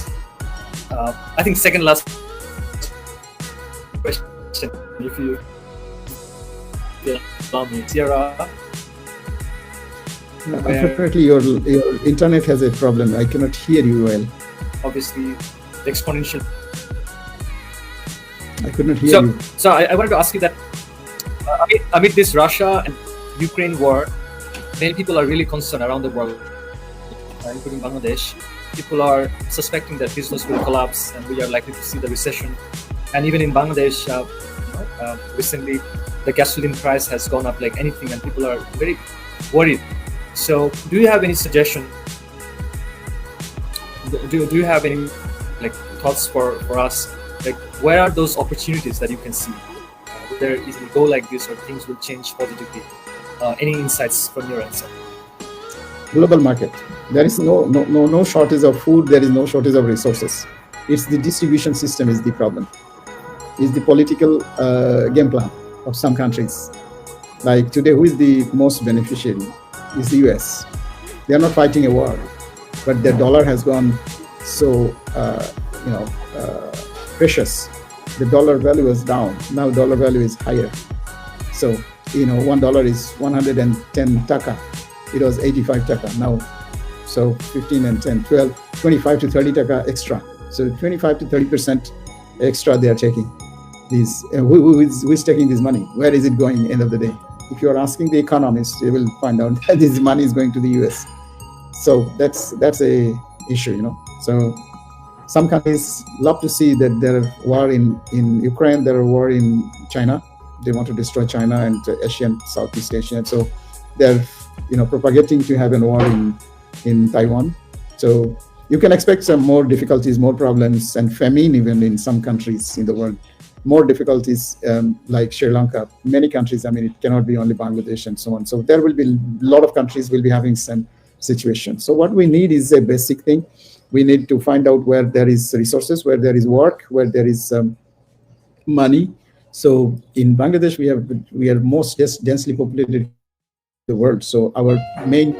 I think second last question, if you allow me. Sierra. Unfortunately, your internet has a problem. I cannot hear you well. Obviously, the exponential. I could not hear you. So I wanted to ask you that amid this Russia and Ukraine war, many people are really concerned around the world, including Bangladesh. People are suspecting that business will collapse and we are likely to see the recession. And even in Bangladesh, recently the gasoline price has gone up like anything, and people are very worried. So, do you have any suggestion? Do you have any thoughts for us? Like, where are those opportunities that you can see? Whether it will go like this or things will change positively. Any insights from your end, sir? Global market. There is no shortage of food. There is no shortage of resources. It's the distribution system is the problem. It's the political game plan of some countries. Like today, who is the most beneficiary? Is the US. They are not fighting a war, but their dollar has gone so precious. The dollar value is down. Now dollar value is higher. So $1 is 110 taka. It was 85 taka now. So 15 and 10, 12, 25 to 30 taka extra. So 25 to 30% extra they are taking. These who is taking this money? Where is it going? End of the day, if you are asking the economists, they will find out that this money is going to the US. So that's a issue, So some countries love to see that there are war in Ukraine, there are war in China. They want to destroy China and Asia and Southeast Asia. So they're propagating to have a war in Taiwan. So you can expect some more difficulties, more problems, and famine even in some countries in the world. More difficulties like Sri Lanka, many countries. I mean, it cannot be only Bangladesh and so on. So there will be a lot of countries will be having some situation. So what we need is a basic thing. We need to find out where there is resources, where there is work, where there is money. So in Bangladesh, we are most densely populated in the world. So our main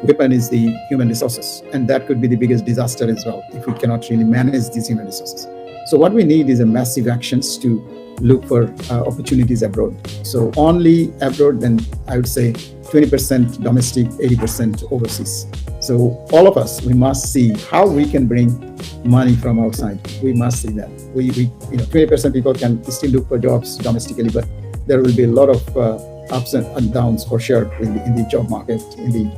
weapon is the human resources, and that could be the biggest disaster as well if we cannot really manage these human resources. So what we need is a massive actions to look for opportunities abroad. So only abroad, then I would say 20% domestic, 80% overseas. So all of us, we must see how we can bring money from outside. We must see that. 20% people can still look for jobs domestically, but there will be a lot of ups and downs for sure in the job market, in the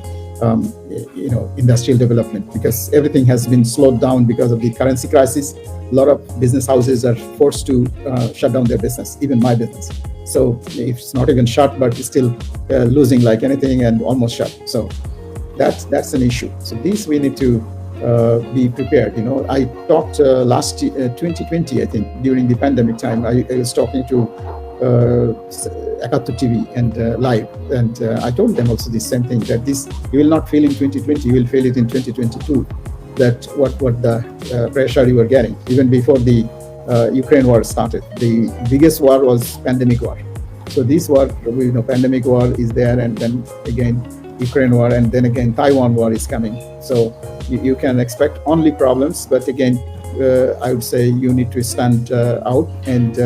industrial development, because everything has been slowed down because of the currency crisis. A lot of business houses are forced to shut down their business, even my business. So if it's not even shut, but it's still losing like anything and almost shut. So that's an issue. So this we need to be prepared. I talked last 2020, I think, during the pandemic time. I was talking to Dato TV and live, and I told them also the same thing, that this you will not feel in 2020, you will feel it in 2022. That what the pressure you were getting even before the Ukraine war started. The biggest war was pandemic war. So this war, pandemic war is there, and then again Ukraine war, and then again Taiwan war is coming. So you can expect only problems, but again I would say you need to stand out, and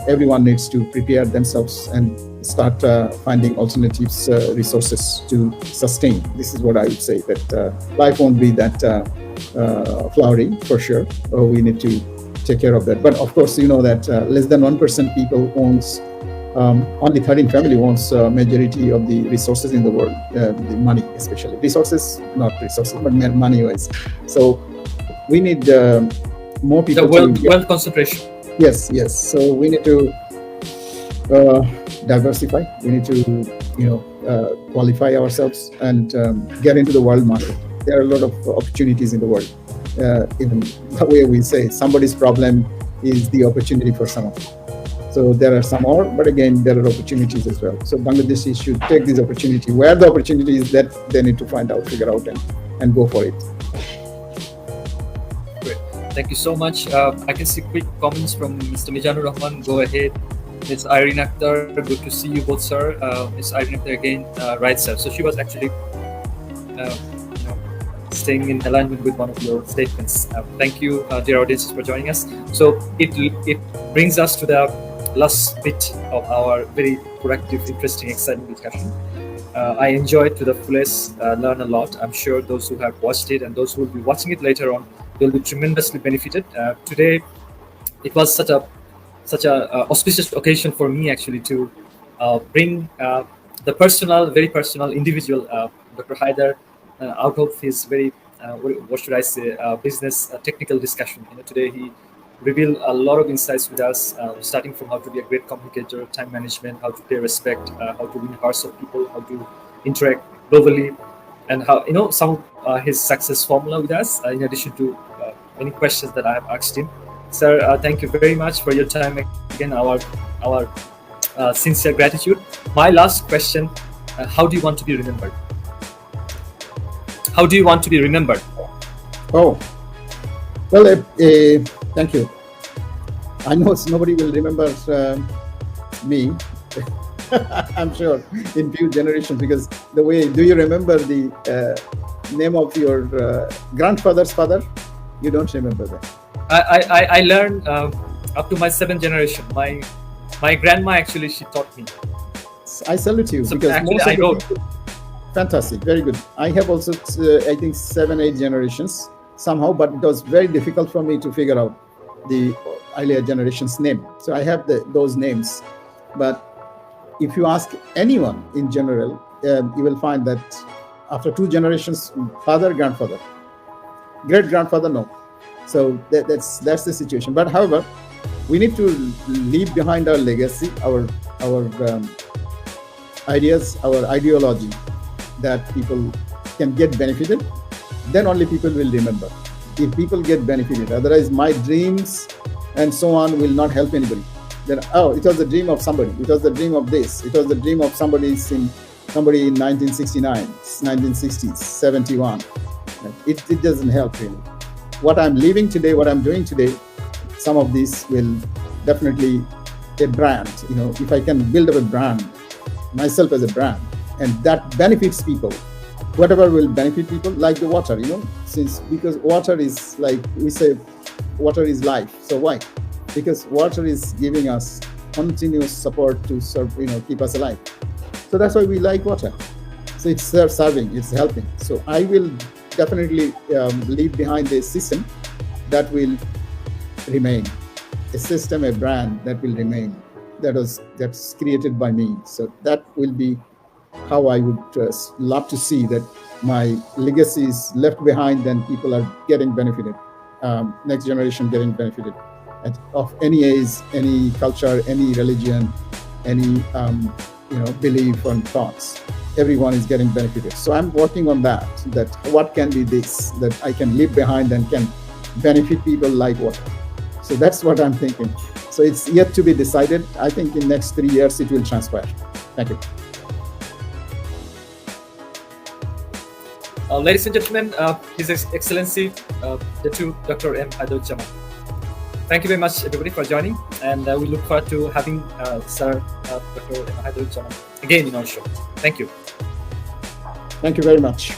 everyone needs to prepare themselves and start finding alternatives resources to sustain. This is what I would say, that life won't be that flowery for sure. We need to take care of that. But of course, that less than 1% people owns, only 13 family owns majority of the resources in the world, the money especially. Resources, not resources, but money-wise. So we need more people. The wealth concentration. Yes. So we need to diversify. We need to, qualify ourselves and get into the world market. There are a lot of opportunities in the world. Even the way we say, somebody's problem is the opportunity for someone. So there are some more, but again, there are opportunities as well. So Bangladeshi should take this opportunity. Where the opportunity is, that they need to figure out and go for it. Thank you so much. I can see quick comments from Mr. Mizanur Rahman. Go ahead. Ms. Irene Akhtar, good to see you both, sir. Ms. Irene Akhtar again, right, sir. So she was actually staying in alignment with one of your statements. Thank you, dear audience, for joining us. So it brings us to the last bit of our very productive, interesting, exciting discussion. I enjoyed to the fullest, learn a lot. I'm sure those who have watched it and those who will be watching it later on will be tremendously benefited. Today, it was such a auspicious occasion for me actually to bring the very personal individual, Dr. Haider, out of his very, what should I say, business technical discussion. Today he revealed a lot of insights with us, starting from how to be a great communicator, time management, how to pay respect, how to win hearts of people, how to interact globally, and how some of his success formula with us, in addition to many questions that I have asked him. Sir, thank you very much for your time. Again, our sincere gratitude. My last question: how do you want to be remembered? How do you want to be remembered? Oh, Well, thank you. I know nobody will remember me. I'm sure in few generations, because the way, do you remember the name of your grandfather's father? You don't remember that. I learned up to my seventh generation. My grandma actually, she taught me. I salute you, So because actually, most I of the know. people, fantastic, very good. I have also, I think, 7, 8 generations somehow, but it was very difficult for me to figure out the earlier generation's name. So I have those names, but if you ask anyone in general, you will find that after 2 generations, father, grandfather, great grandfather, no. So that's the situation. But however, we need to leave behind our legacy, our ideas, our ideology, that people can get benefited. Then only people will remember. If people get benefited, otherwise my dreams and so on will not help anybody. Then, oh, it was the dream of somebody. It was the dream of this. It was the dream of somebody in 1969, 1960s, 71. It doesn't help really. What I'm living today, what I'm doing today, some of this will definitely a brand. If I can build up a brand, myself as a brand, and that benefits people, whatever will benefit people, like the water, because water is, like we say, water is life. So why? Because water is giving us continuous support to serve, keep us alive. So that's why we like water. So it's serving, it's helping. So I will definitely leave behind a system that will remain, a system, a brand that will remain, that's created by me. So that will be how I would love to see that my legacy is left behind, and people are getting benefited, next generation getting benefited, of any age, any culture, any religion, any belief and thoughts. Everyone is getting benefited. So I'm working on that what can be this that I can leave behind and can benefit people like water. So that's what I'm thinking. So it's yet to be decided. I think in next 3 years it will transpire. Thank you. Ladies and gentlemen, His Excellency, Dato Dr. M. Haider Uzzaman. Thank you very much, everybody, for joining, and we look forward to having Sir Dr. M. Haider Uzzaman again in our show. Thank you. Thank you very much.